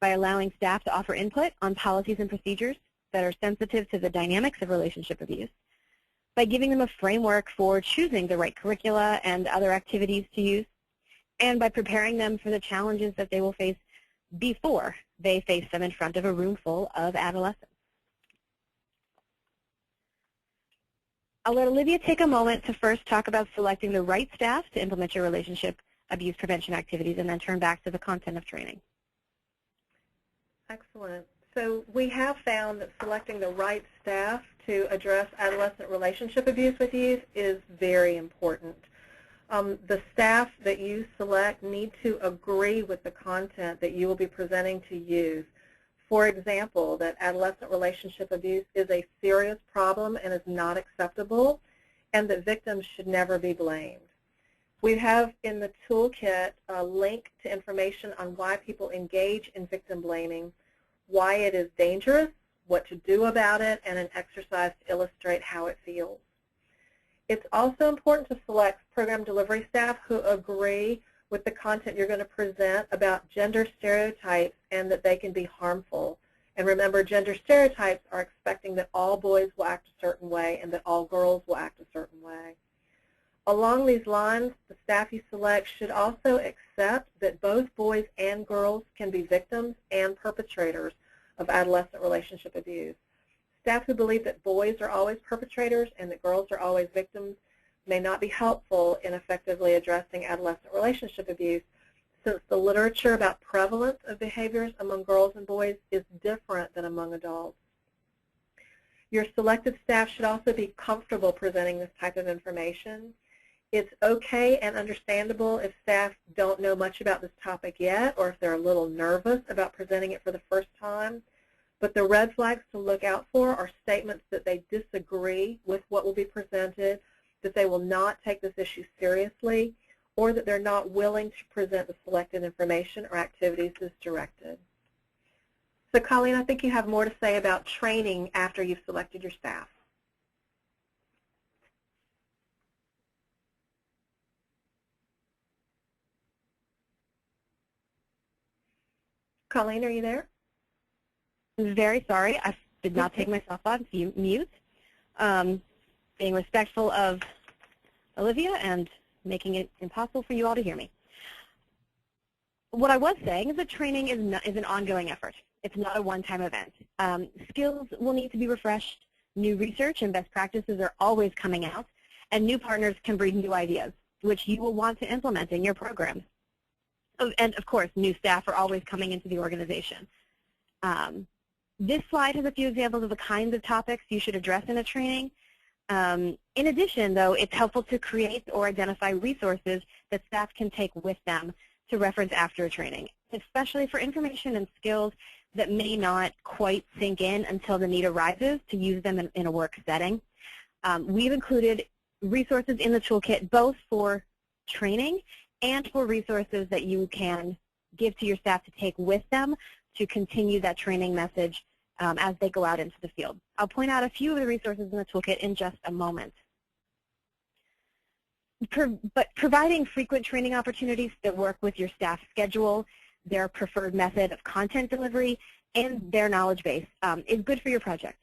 by allowing staff to offer input on policies and procedures that are sensitive to the dynamics of relationship abuse, by giving them a framework for choosing the right curricula and other activities to use, and by preparing them for the challenges that they will face before they face them in front of a room full of adolescents. I'll let Olivia take a moment to first talk about selecting the right staff to implement your relationship abuse prevention activities, and then turn back to the content of training. Excellent. So we have found that selecting the right staff to address adolescent relationship abuse with youth is very important. The staff that you select need to agree with the content that you will be presenting to youth. For example, that adolescent relationship abuse is a serious problem and is not acceptable, and that victims should never be blamed. We have in the toolkit a link to information on why people engage in victim blaming, why it is dangerous, what to do about it, and an exercise to illustrate how it feels. It's also important to select program delivery staff who agree with the content you're going to present about gender stereotypes and that they can be harmful. And remember, gender stereotypes are expecting that all boys will act a certain way and that all girls will act a certain way. Along these lines, the staff you select should also accept that both boys and girls can be victims and perpetrators of adolescent relationship abuse. Staff who believe that boys are always perpetrators and that girls are always victims may not be helpful in effectively addressing adolescent relationship abuse, since the literature about prevalence of behaviors among girls and boys is different than among adults. Your selected staff should also be comfortable presenting this type of information. It's okay and understandable if staff don't know much about this topic yet, or if they're a little nervous about presenting it for the first time. But the red flags to look out for are statements that they disagree with what will be presented, that they will not take this issue seriously, or that they're not willing to present the selected information or activities as directed. So Colleen, I think you have more to say about training after you've selected your staff. Colleen, are you there? I'm very sorry. I did not take myself on mute. Being respectful of Olivia and making it impossible for you all to hear me. What I was saying is that training is an ongoing effort. It's not a one-time event. Skills will need to be refreshed. New research and best practices are always coming out, and new partners can bring new ideas, which you will want to implement in your program. And of course, new staff are always coming into the organization. This slide has a few examples of the kinds of topics you should address in a training. In addition, though, it's helpful to create or identify resources that staff can take with them to reference after a training, especially for information and skills that may not quite sink in until the need arises to use them in a work setting. We've included resources in the toolkit both for training and for resources that you can give to your staff to take with them to continue that training message as they go out into the field. I'll point out a few of the resources in the toolkit in just a moment. but providing frequent training opportunities that work with your staff schedule, their preferred method of content delivery, and their knowledge base is good for your project.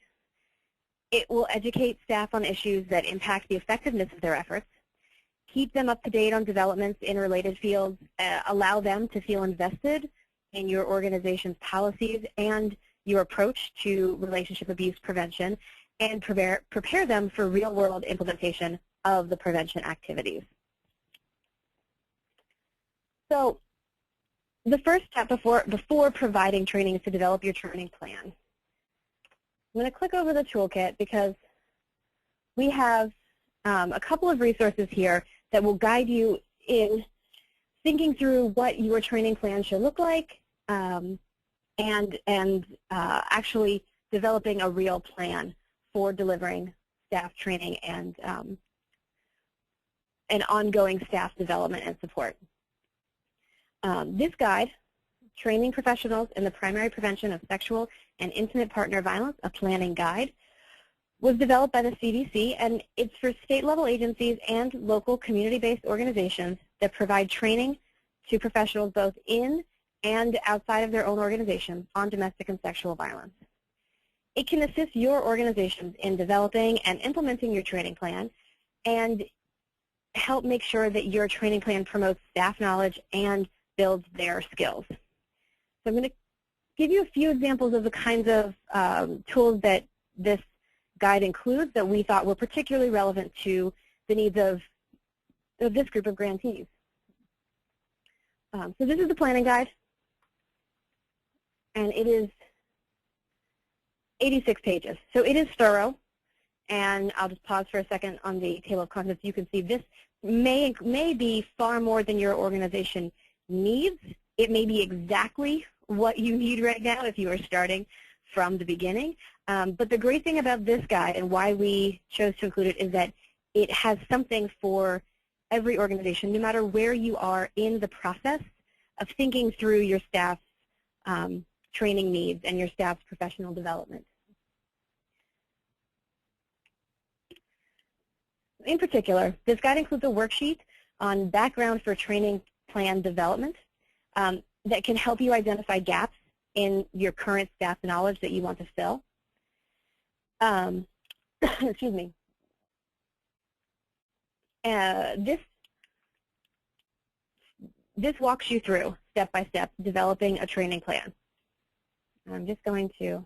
It will educate staff on issues that impact the effectiveness of their efforts, keep them up to date on developments in related fields, allow them to feel invested in your organization's policies and your approach to relationship abuse prevention, and prepare them for real-world implementation of the prevention activities. So the first step before providing training is to develop your training plan. I'm going to click over the toolkit because we have a couple of resources here that will guide you in thinking through what your training plan should look like and actually developing a real plan for delivering staff training and ongoing staff development and support. This guide, Training Professionals in the Primary Prevention of Sexual and Intimate Partner Violence, a Planning Guide, was developed by the CDC, and it's for state-level agencies and local community-based organizations that provide training to professionals both in and outside of their own organizations on domestic and sexual violence. It can assist your organizations in developing and implementing your training plan and help make sure that your training plan promotes staff knowledge and builds their skills. So I'm going to give you a few examples of the kinds of tools that this guide includes that we thought were particularly relevant to the needs of this group of grantees. So this is the planning guide, and it is 86 pages. So it is thorough, and I'll just pause for a second on the table of contents. You can see this may be far more than your organization needs. It may be exactly what you need right now if you are starting from the beginning. But the great thing about this guide and why we chose to include it is that it has something for every organization, no matter where you are in the process of thinking through your staff's training needs and your staff's professional development. In particular, this guide includes a worksheet on background for training plan development that can help you identify gaps in your current staff knowledge that you want to fill. Excuse me. This walks you through, step by step, developing a training plan. I'm just going to,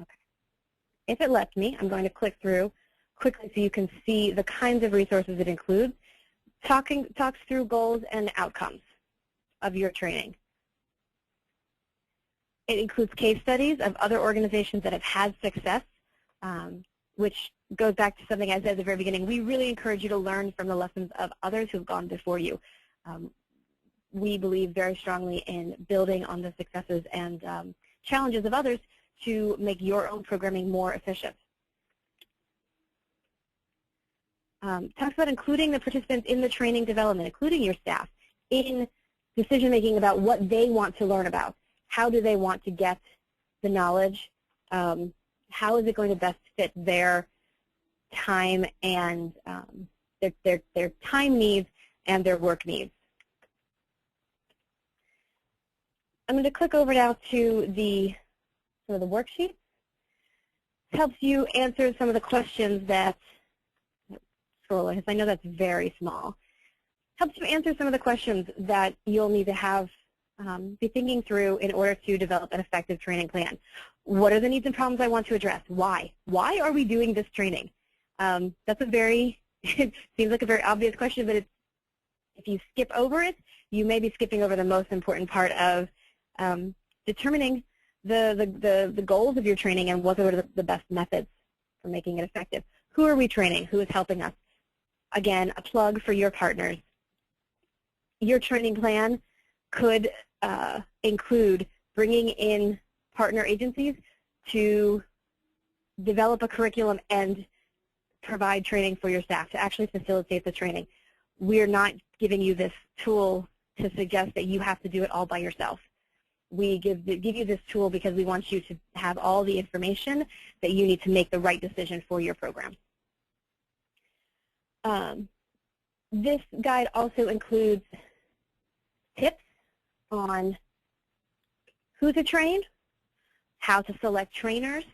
okay. If it lets me, I'm going to click through quickly so you can see the kinds of resources it includes. Talks through goals and outcomes of your training. It includes case studies of other organizations that have had success, which goes back to something I said at the very beginning. We really encourage you to learn from the lessons of others who've gone before you. We believe very strongly in building on the successes and challenges of others to make your own programming more efficient. Talks about including the participants in the training development, including your staff, in decision-making about what they want to learn about. How do they want to get the knowledge? How is it going to best fit their time and their time needs and their work needs? I'm going to click over now to some of the worksheets. It helps you answer some of the questions that, scroll ahead, I know that's very small. Helps you answer some of the questions that you'll need to have be thinking through in order to develop an effective training plan. What are the needs and problems I want to address? Why? Why are we doing this training? That's a very, it seems like a very obvious question, but if you skip over it, you may be skipping over the most important part of determining the goals of your training and what are the best methods for making it effective. Who are we training? Who is helping us? Again, a plug for your partners. Your training plan could include bringing in partner agencies to develop a curriculum and provide training for your staff to actually facilitate the training. We're not giving you this tool to suggest that you have to do it all by yourself. We give you this tool because we want you to have all the information that you need to make the right decision for your program. This guide also includes tips on who to train, how to select trainers,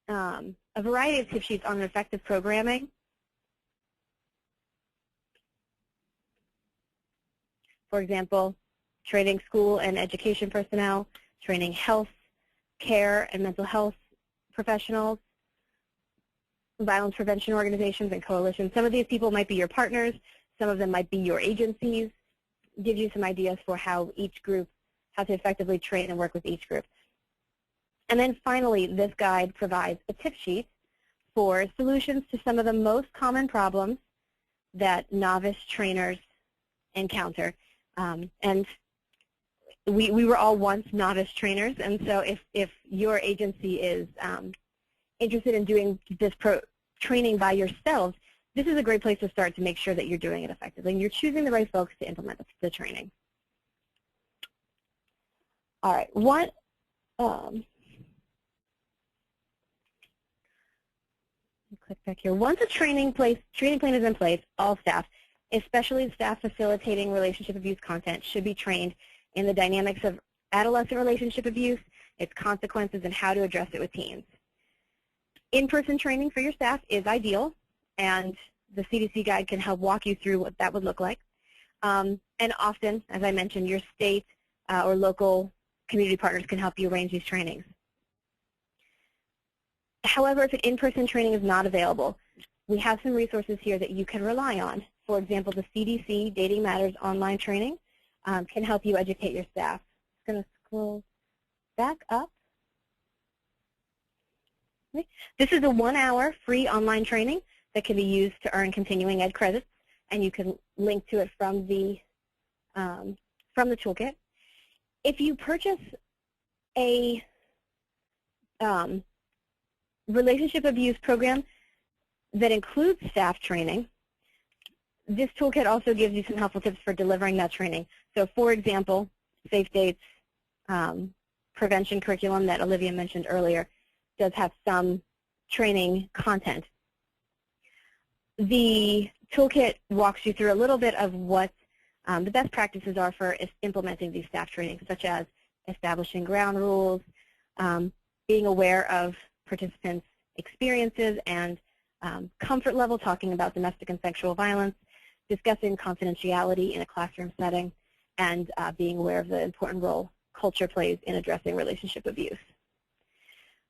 a variety of tip sheets on effective programming. For example, training school and education personnel, training health, care, and mental health professionals, violence prevention organizations and coalitions. Some of these people might be your partners. Some of them might be your agencies. Give you some ideas for how each group, how to effectively train and work with each group. And then finally, this guide provides a tip sheet for solutions to some of the most common problems that novice trainers encounter. And we were all once novice trainers, and so if your agency is interested in doing this training by yourselves, this is a great place to start to make sure that you're doing it effectively and you're choosing the right folks to implement the training. All right, click back here. Once a training plan is in place, all staff, especially staff facilitating relationship abuse content, should be trained in the dynamics of adolescent relationship abuse, its consequences, and how to address it with teens. In-person training for your staff is ideal, and the CDC guide can help walk you through what that would look like. And often, as I mentioned, your state or local community partners can help you arrange these trainings. However, if an in-person training is not available, we have some resources here that you can rely on. For example, the CDC Dating Matters online training can help you educate your staff. I'm going to scroll back up. This is a 1-hour free online training that can be used to earn continuing ed credits, and you can link to it from the toolkit. If you purchase a relationship abuse program that includes staff training, this toolkit also gives you some helpful tips for delivering that training. So, for example, Safe Dates prevention curriculum that Olivia mentioned earlier does have some training content. The toolkit walks you through a little bit of what the best practices are for implementing these staff trainings, such as establishing ground rules, being aware of participants' experiences and comfort level, talking about domestic and sexual violence, discussing confidentiality in a classroom setting, and being aware of the important role culture plays in addressing relationship abuse.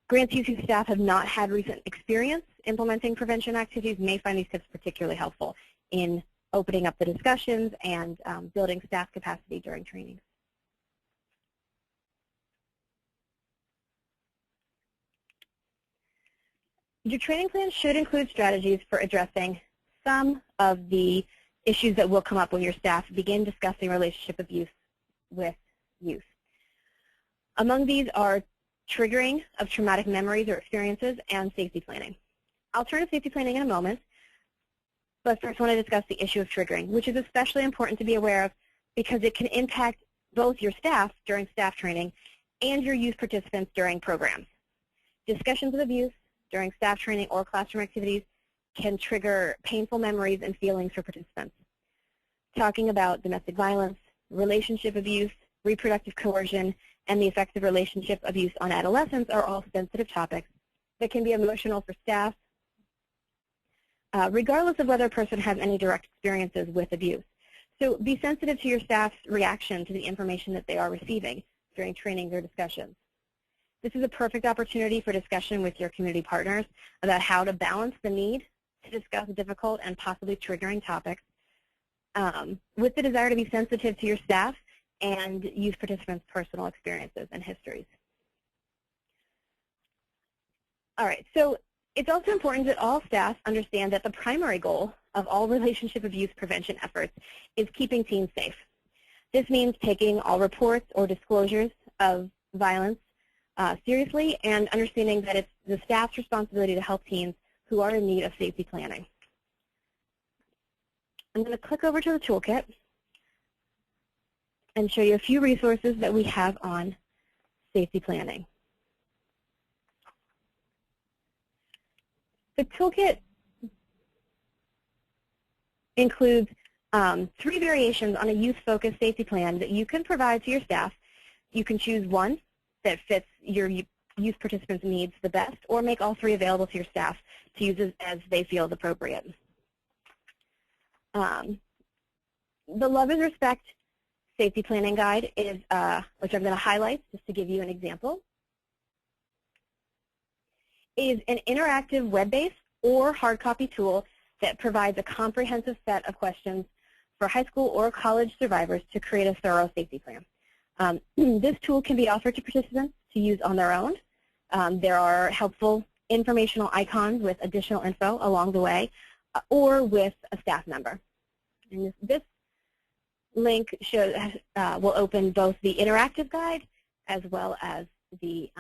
Grantees whose staff have not had recent experience implementing prevention activities may find these tips particularly helpful in opening up the discussions and building staff capacity during trainings. Your training plan should include strategies for addressing some of the issues that will come up when your staff begin discussing relationship abuse with youth. Among these are triggering of traumatic memories or experiences and safety planning. I'll turn to safety planning in a moment, but first I want to discuss the issue of triggering, which is especially important to be aware of because it can impact both your staff during staff training and your youth participants during programs. Discussions of abuse during staff training or classroom activities can trigger painful memories and feelings for participants. Talking about domestic violence, relationship abuse, reproductive coercion, and the effects of relationship abuse on adolescents are all sensitive topics that can be emotional for staff, regardless of whether a person has any direct experiences with abuse. So be sensitive to your staff's reaction to the information that they are receiving during trainings or discussions. This is a perfect opportunity for discussion with your community partners about how to balance the need to discuss difficult and possibly triggering topics with the desire to be sensitive to your staff and youth participants' personal experiences and histories. All right, so it's also important that all staff understand that the primary goal of all relationship abuse prevention efforts is keeping teens safe. This means taking all reports or disclosures of violence seriously and understanding that it's the staff's responsibility to help teens who are in need of safety planning. I'm going to click over to the toolkit and show you a few resources that we have on safety planning. The toolkit includes 3 variations on a youth-focused safety plan that you can provide to your staff. You can choose one that fits your youth participants' needs the best, or make all 3 available to your staff to use as they feel is appropriate. The Love and Respect Safety Planning Guide is, which I'm going to highlight just to give you an example, is an interactive web-based or hard copy tool that provides a comprehensive set of questions for high school or college survivors to create a thorough safety plan. This tool can be offered to participants to use on their own. There are helpful informational icons with additional info along the way, or with a staff member. And this link will open both the interactive guide as well as the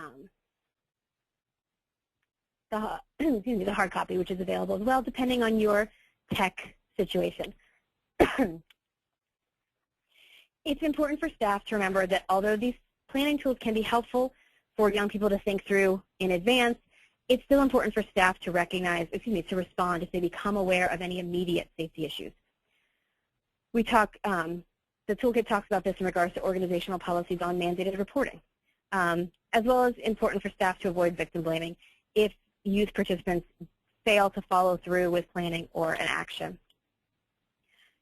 hard copy, which is available as well, depending on your tech situation. It's important for staff to remember that although these planning tools can be helpful for young people to think through in advance, it's still important for staff to recognize, to respond if they become aware of any immediate safety issues. The toolkit talks about this in regards to organizational policies on mandated reporting, as well as important for staff to avoid victim blaming if youth participants fail to follow through with planning or an action.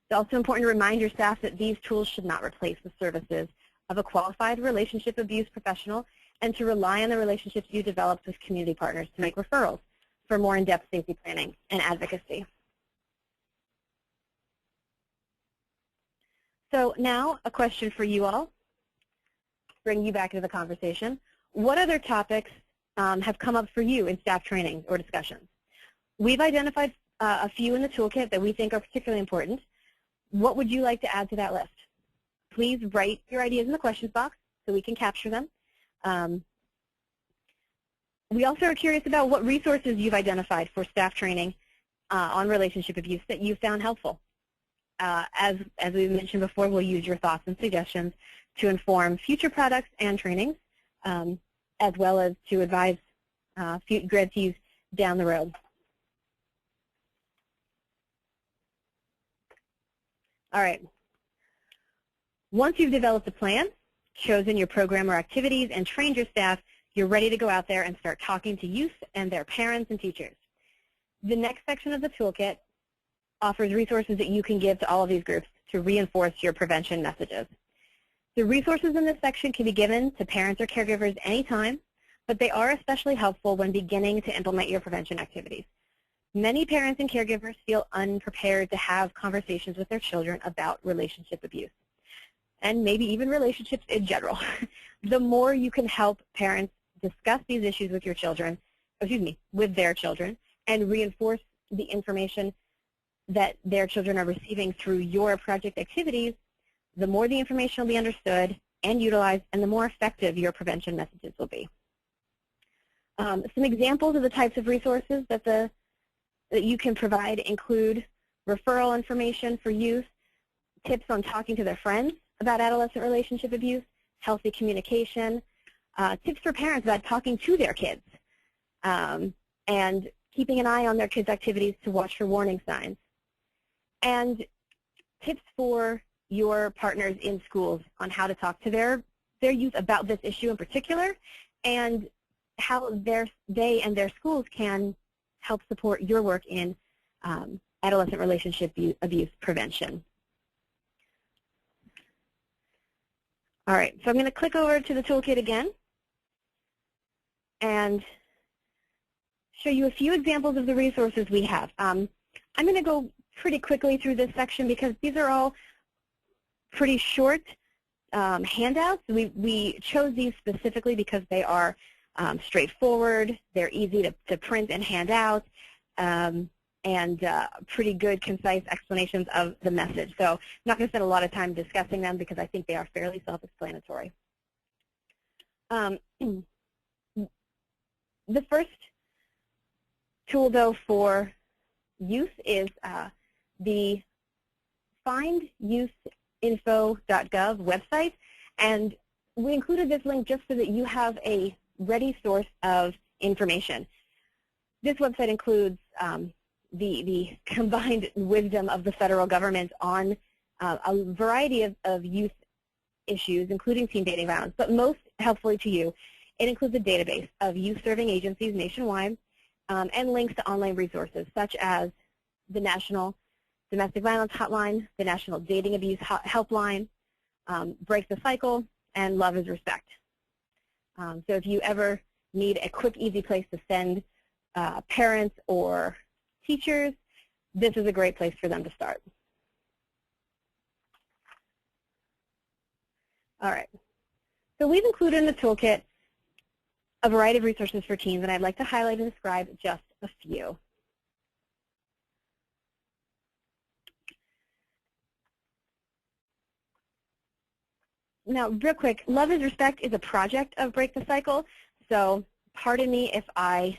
It's also important to remind your staff that these tools should not replace the services of a qualified relationship abuse professional, and to rely on the relationships you developed with community partners to make referrals for more in-depth safety planning and advocacy. So now a question for you all, bring you back into the conversation. What other topics have come up for you in staff training or discussions? We've identified a few in the toolkit that we think are particularly important. What would you like to add to that list? Please write your ideas in the questions box so we can capture them. We also are curious about what resources you've identified for staff training on relationship abuse that you found helpful. As we mentioned before, we'll use your thoughts and suggestions to inform future products and trainings, as well as to advise grantees down the road. All right. Once you've developed a plan, chosen your program or activities, and trained your staff, you're ready to go out there and start talking to youth and their parents and teachers. The next section of the toolkit offers resources that you can give to all of these groups to reinforce your prevention messages. The resources in this section can be given to parents or caregivers anytime, but they are especially helpful when beginning to implement your prevention activities. Many parents and caregivers feel unprepared to have conversations with their children about relationship abuse, and maybe even relationships in general. The more you can help parents discuss these issues with your children, with their children, and reinforce the information that their children are receiving through your project activities, the more the information will be understood and utilized, and the more effective your prevention messages will be. Some examples of the types of resources that you can provide include referral information for youth, tips on talking to their friends about adolescent relationship abuse, healthy communication, tips for parents about talking to their kids, and keeping an eye on their kids' activities to watch for warning signs, and tips for your partners in schools on how to talk to their youth about this issue in particular, and how they and their schools can help support your work in adolescent relationship abuse prevention. All right, so I'm going to click over to the toolkit again and show you a few examples of the resources we have. I'm going to go pretty quickly through this section because these are all pretty short handouts. We chose these specifically because they are straightforward, they're easy to print and hand out, and pretty good, concise explanations of the message. So I'm not going to spend a lot of time discussing them because I think they are fairly self-explanatory. The first tool, though, for youth is the findyouithinfo.gov website, and we included this link just so that you have a ready source of information. This website includes the combined wisdom of the federal government on a variety of youth issues, including teen dating violence. But most helpfully to you, it includes a database of youth-serving agencies nationwide and links to online resources such as the National Domestic Violence Hotline, the National Dating Abuse Helpline, Break the Cycle, and Love is Respect. So if you ever need a quick, easy place to send parents or teachers, this is a great place for them to start. All right. So we've included in the toolkit a variety of resources for teens, and I'd like to highlight and describe just a few. Now, real quick, Love is Respect is a project of Break the Cycle, so pardon me if I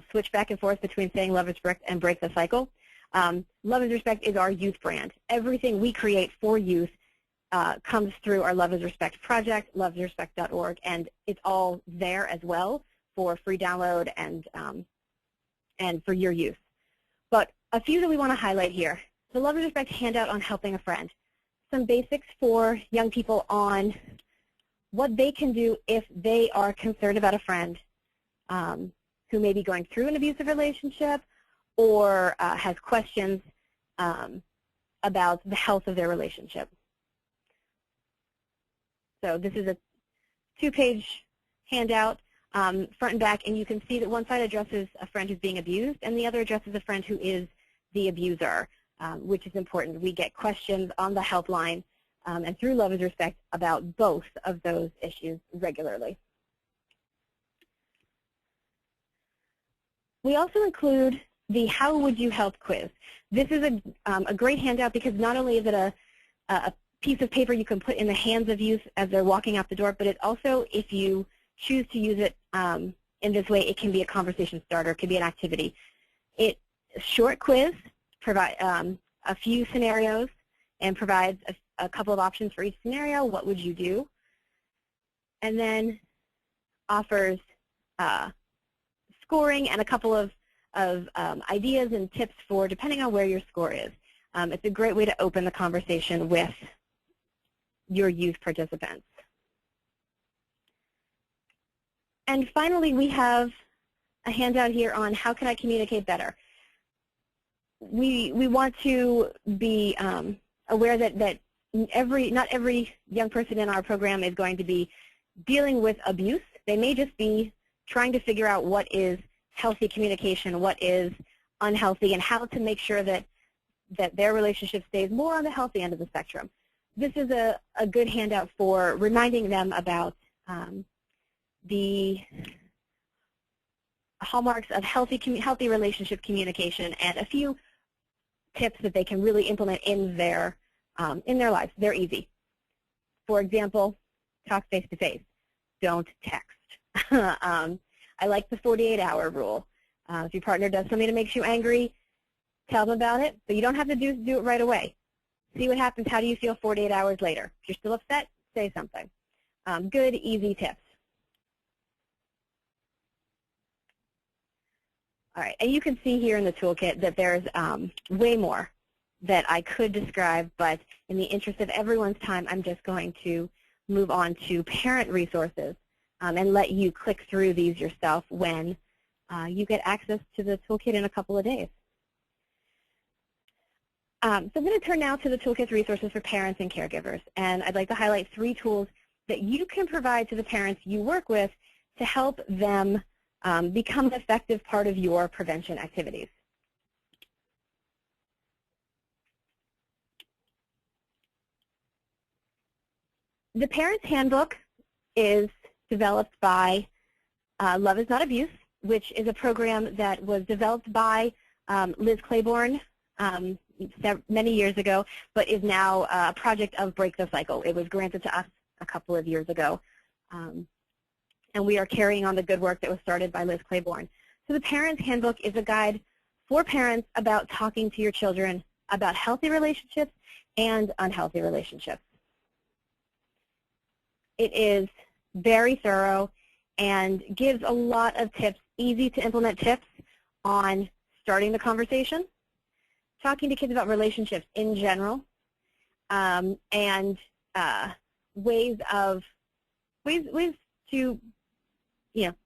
switch back and forth between saying Love is Respect and Break the Cycle. Love is Respect is our youth brand. Everything we create for youth comes through our Love is Respect project, loveisrespect.org, and it's all there as well for free download and for your use. But a few that we want to highlight here. The Love is Respect handout on helping a friend. Some basics for young people on what they can do if they are concerned about a friend who may be going through an abusive relationship or has questions about the health of their relationship. So this is a 2-page handout, front and back, and you can see that one side addresses a friend who's being abused and the other addresses a friend who is the abuser, which is important. We get questions on the helpline and through Love is Respect about both of those issues regularly. We also include the How Would You Help quiz. This is a great handout because not only is it a piece of paper you can put in the hands of youth as they're walking out the door, but it also, if you choose to use it in this way, it can be a conversation starter, it can be an activity. It's a short quiz, provide a few scenarios, and provides a couple of options for each scenario. What would you do? And then offers scoring and a couple of ideas and tips for depending on where your score is. It's a great way to open the conversation with your youth participants. And finally, we have a handout here on how can I communicate better. We want to be aware that not every young person in our program is going to be dealing with abuse. They may just be trying to figure out what is healthy communication, what is unhealthy, and how to make sure that their relationship stays more on the healthy end of the spectrum. This is a good handout for reminding them about the hallmarks of healthy relationship communication and a few tips that they can really implement in their lives. They're easy. For example, talk face-to-face. Don't text. I like the 48-hour rule. If your partner does something that makes you angry, tell them about it, but you don't have to do it right away. See what happens. How do you feel 48 hours later? If you're still upset, say something. Good, easy tips. All right, and you can see here in the toolkit that there's way more that I could describe, but in the interest of everyone's time, I'm just going to move on to parent resources and let you click through these yourself when you get access to the toolkit in a couple of days. So I'm going to turn now to the toolkit's resources for parents and caregivers, and I'd like to highlight 3 tools that you can provide to the parents you work with to help them become an effective part of your prevention activities. The Parent's Handbook is developed by Love is Not Abuse, which is a program that was developed by Liz Claiborne many years ago, but is now a project of Break the Cycle. It was granted to us a couple of years ago, and we are carrying on the good work that was started by Liz Claiborne. So the Parent's Handbook is a guide for parents about talking to your children about healthy relationships and unhealthy relationships. It is very thorough and gives a lot of tips, easy to implement tips on starting the conversation, talking to kids about relationships in general, and ways to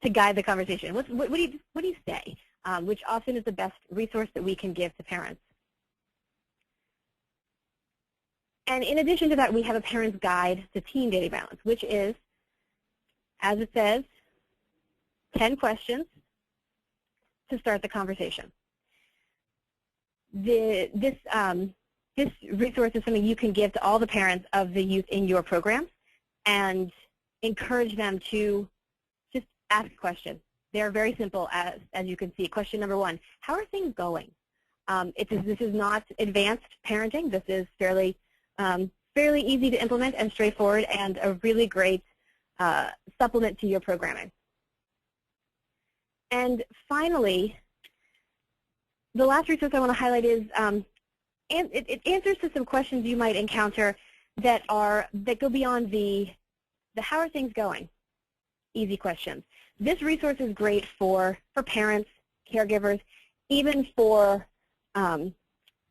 to guide the conversation. What do you say? Which often is the best resource that we can give to parents. And in addition to that, we have a parent's guide to teen dating violence, which is, as it says, 10 questions to start the conversation. This resource is something you can give to all the parents of the youth in your program and encourage them to just ask a question. They're very simple, as you can see. Question number 1, how are things going? This is not advanced parenting. This is fairly easy to implement and straightforward, and a really great supplement to your programming. And finally, the last resource I want to highlight is it answers to some questions you might encounter that go beyond the how are things going? Easy questions. This resource is great for parents, caregivers, even for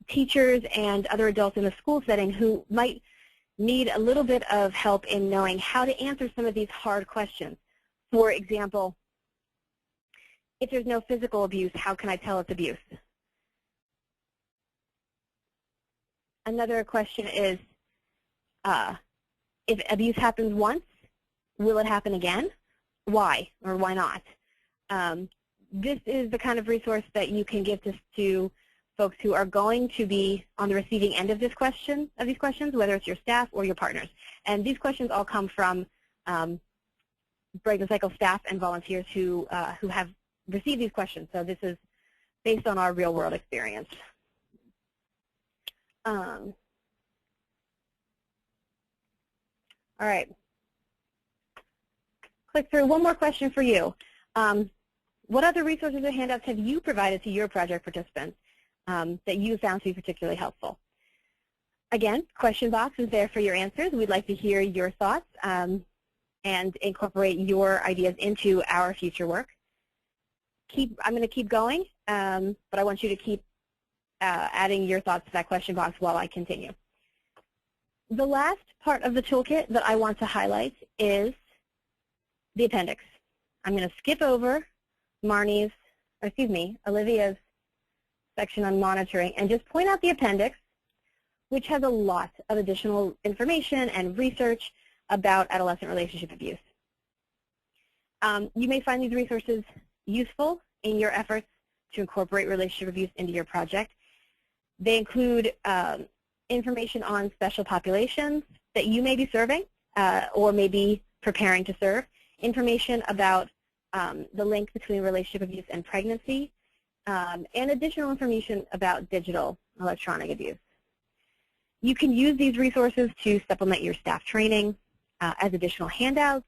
teachers and other adults in the school setting who might need a little bit of help in knowing how to answer some of these hard questions. For example, if there's no physical abuse, how can I tell it's abuse? Another question is, if abuse happens once, will it happen again? Why or why not? This is the kind of resource that you can give to folks who are going to be on the receiving end of these questions, whether it's your staff or your partners. And these questions all come from Break the Cycle staff and volunteers who have received these questions. So this is based on our real-world experience. All right. Click through. One more question for you. What other resources or handouts have you provided to your project participants that you found to be particularly helpful? Again, question box is there for your answers. We'd like to hear your thoughts and incorporate your ideas into our future work. I'm going to keep going, but I want you to keep adding your thoughts to that question box while I continue. The last part of the toolkit that I want to highlight is the appendix. I'm going to skip over Olivia's section on monitoring and just point out the appendix, which has a lot of additional information and research about adolescent relationship abuse. You may find these resources useful in your efforts to incorporate relationship abuse into your project. They include information on special populations that you may be serving or may be preparing to serve, information about the link between relationship abuse and pregnancy, and additional information about digital electronic abuse. You can use these resources to supplement your staff training as additional handouts,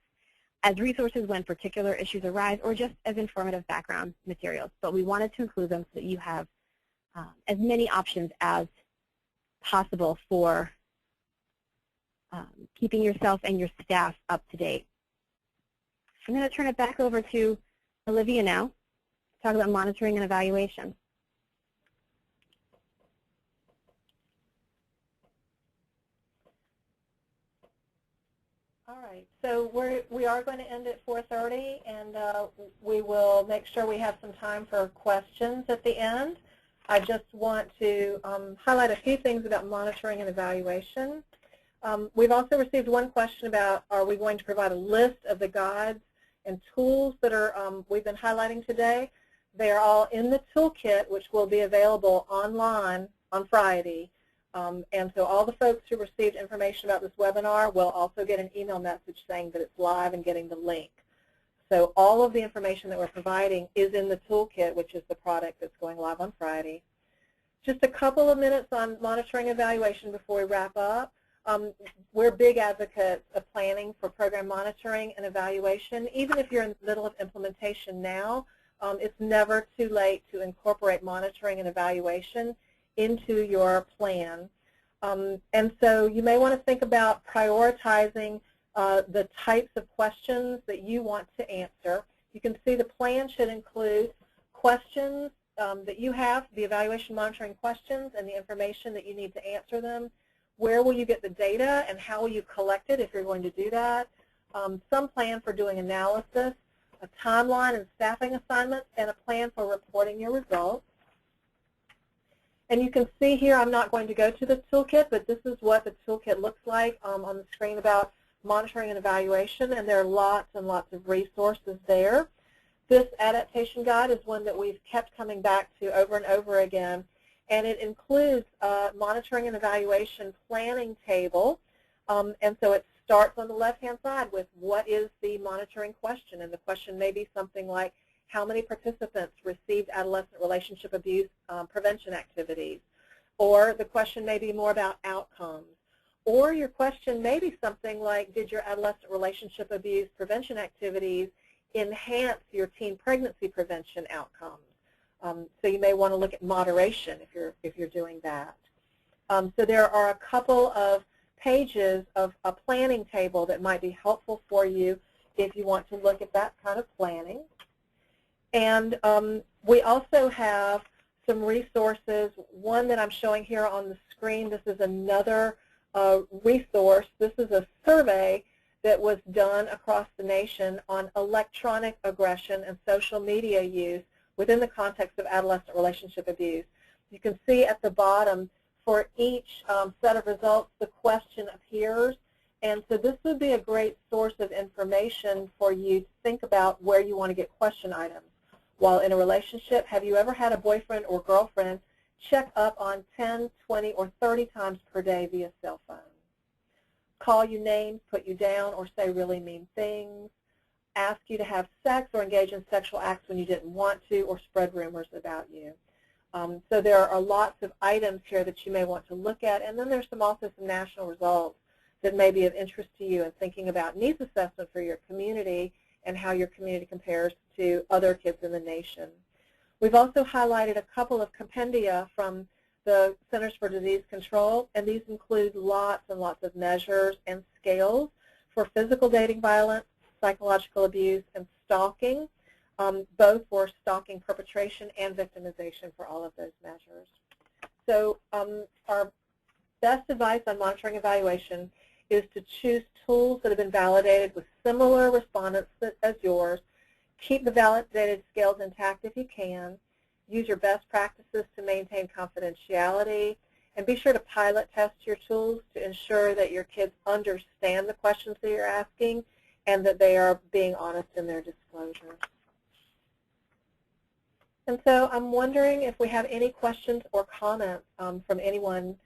as resources when particular issues arise, or just as informative background materials. But we wanted to include them so that you have as many options as possible for keeping yourself and your staff up to date. I'm going to turn it back over to Olivia now to talk about monitoring and evaluation. All right, so we are going to end at 4:30, and we will make sure we have some time for questions at the end. I just want to highlight a few things about monitoring and evaluation. We've also received one question about, are we going to provide a list of the guides and tools that are we've been highlighting today? They are all in the toolkit, which will be available online on Friday. And so all the folks who received information about this webinar will also get an email message saying that it's live and getting the link. So all of the information that we're providing is in the toolkit, which is the product that's going live on Friday. Just a couple of minutes on monitoring evaluation before we wrap up. We're big advocates of planning for program monitoring and evaluation. Even if you're in the middle of implementation now, it's never too late to incorporate monitoring and evaluation into your plan. And so you may want to think about prioritizing the types of questions that you want to answer. You can see the plan should include questions that you have, the evaluation monitoring questions and the information that you need to answer them. Where will you get the data and how will you collect it if you're going to do that? Some plan for doing analysis, a timeline and staffing assignments, and a plan for reporting your results. And you can see here, I'm not going to go to the toolkit, but this is what the toolkit looks like on the screen about monitoring and evaluation, and there are lots and lots of resources there. This adaptation guide is one that we've kept coming back to over and over again, and it includes a monitoring and evaluation planning table, and so it starts on the left-hand side with what is the monitoring question, and the question may be something like, how many participants received adolescent relationship abuse prevention activities? Or the question may be more about outcomes. Or your question may be something like, did your adolescent relationship abuse prevention activities enhance your teen pregnancy prevention outcomes? So you may want to look at moderation if you're doing that. So there are a couple of pages of a planning table that might be helpful for you if you want to look at that kind of planning. And we also have some resources. One that I'm showing here on the screen, this is another resource. This is a survey that was done across the nation on electronic aggression and social media use within the context of adolescent relationship abuse. You can see at the bottom for each set of results the question appears, and so this would be a great source of information for you to think about where you want to get question items. While in a relationship, have you ever had a boyfriend or girlfriend check up on 10, 20, or 30 times per day via cell phone? Call you names, put you down, or say really mean things, ask you to have sex or engage in sexual acts when you didn't want to, or spread rumors about you. So there are lots of items here that you may want to look at, and then there's also some national results that may be of interest to you in thinking about needs assessment for your community and how your community compares to other kids in the nation. We've also highlighted a couple of compendia from the Centers for Disease Control, and these include lots and lots of measures and scales for physical dating violence, psychological abuse, and stalking, both for stalking perpetration and victimization for all of those measures. So our best advice on monitoring evaluation is to choose tools that have been validated with similar respondents as yours. Keep the validated scales intact if you can. Use your best practices to maintain confidentiality, and be sure to pilot test your tools to ensure that your kids understand the questions that you're asking and that they are being honest in their disclosure. And so I'm wondering if we have any questions or comments from anyone,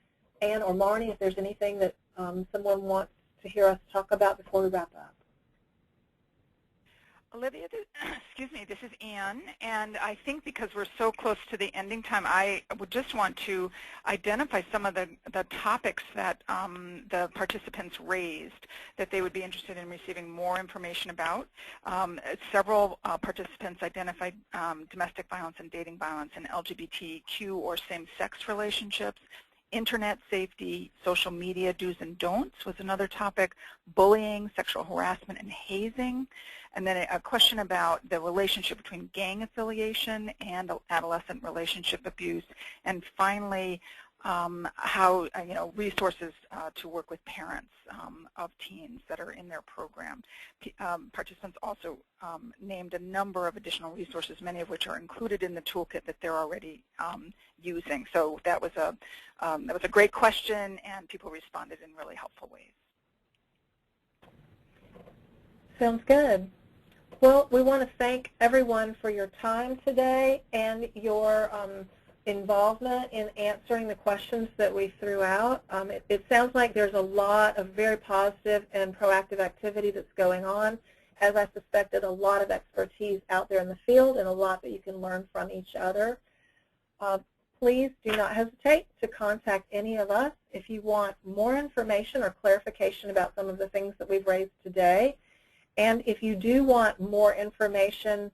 Anne or Marnie, if there's anything that someone wants to hear us talk about before we wrap up. Olivia, excuse me, this is Anne, and I think because we're so close to the ending time, I would just want to identify some of the topics that the participants raised that they would be interested in receiving more information about. Several participants identified domestic violence and dating violence in LGBTQ or same-sex relationships. Internet safety, social media do's and don'ts was another topic, bullying, sexual harassment, and hazing, and then a question about the relationship between gang affiliation and adolescent relationship abuse, and finally, how, resources to work with parents of teens that are in their program. Participants also named a number of additional resources, many of which are included in the toolkit that they're already using. So that was a great question, and people responded in really helpful ways. Sounds good. Well, we want to thank everyone for your time today and your involvement in answering the questions that we threw out. It sounds like there's a lot of very positive and proactive activity that's going on. As I suspected, a lot of expertise out there in the field and a lot that you can learn from each other. Please do not hesitate to contact any of us if you want more information or clarification about some of the things that we've raised today. And if you do want more information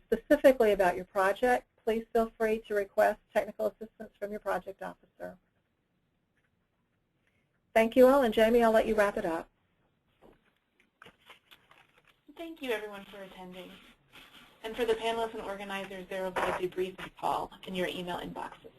specifically about your project, please feel free to request technical assistance from your project officer. Thank you all, and Jamie, I'll let you wrap it up. Thank you, everyone, for attending. And for the panelists and organizers, there will be a debriefing call in your email inboxes.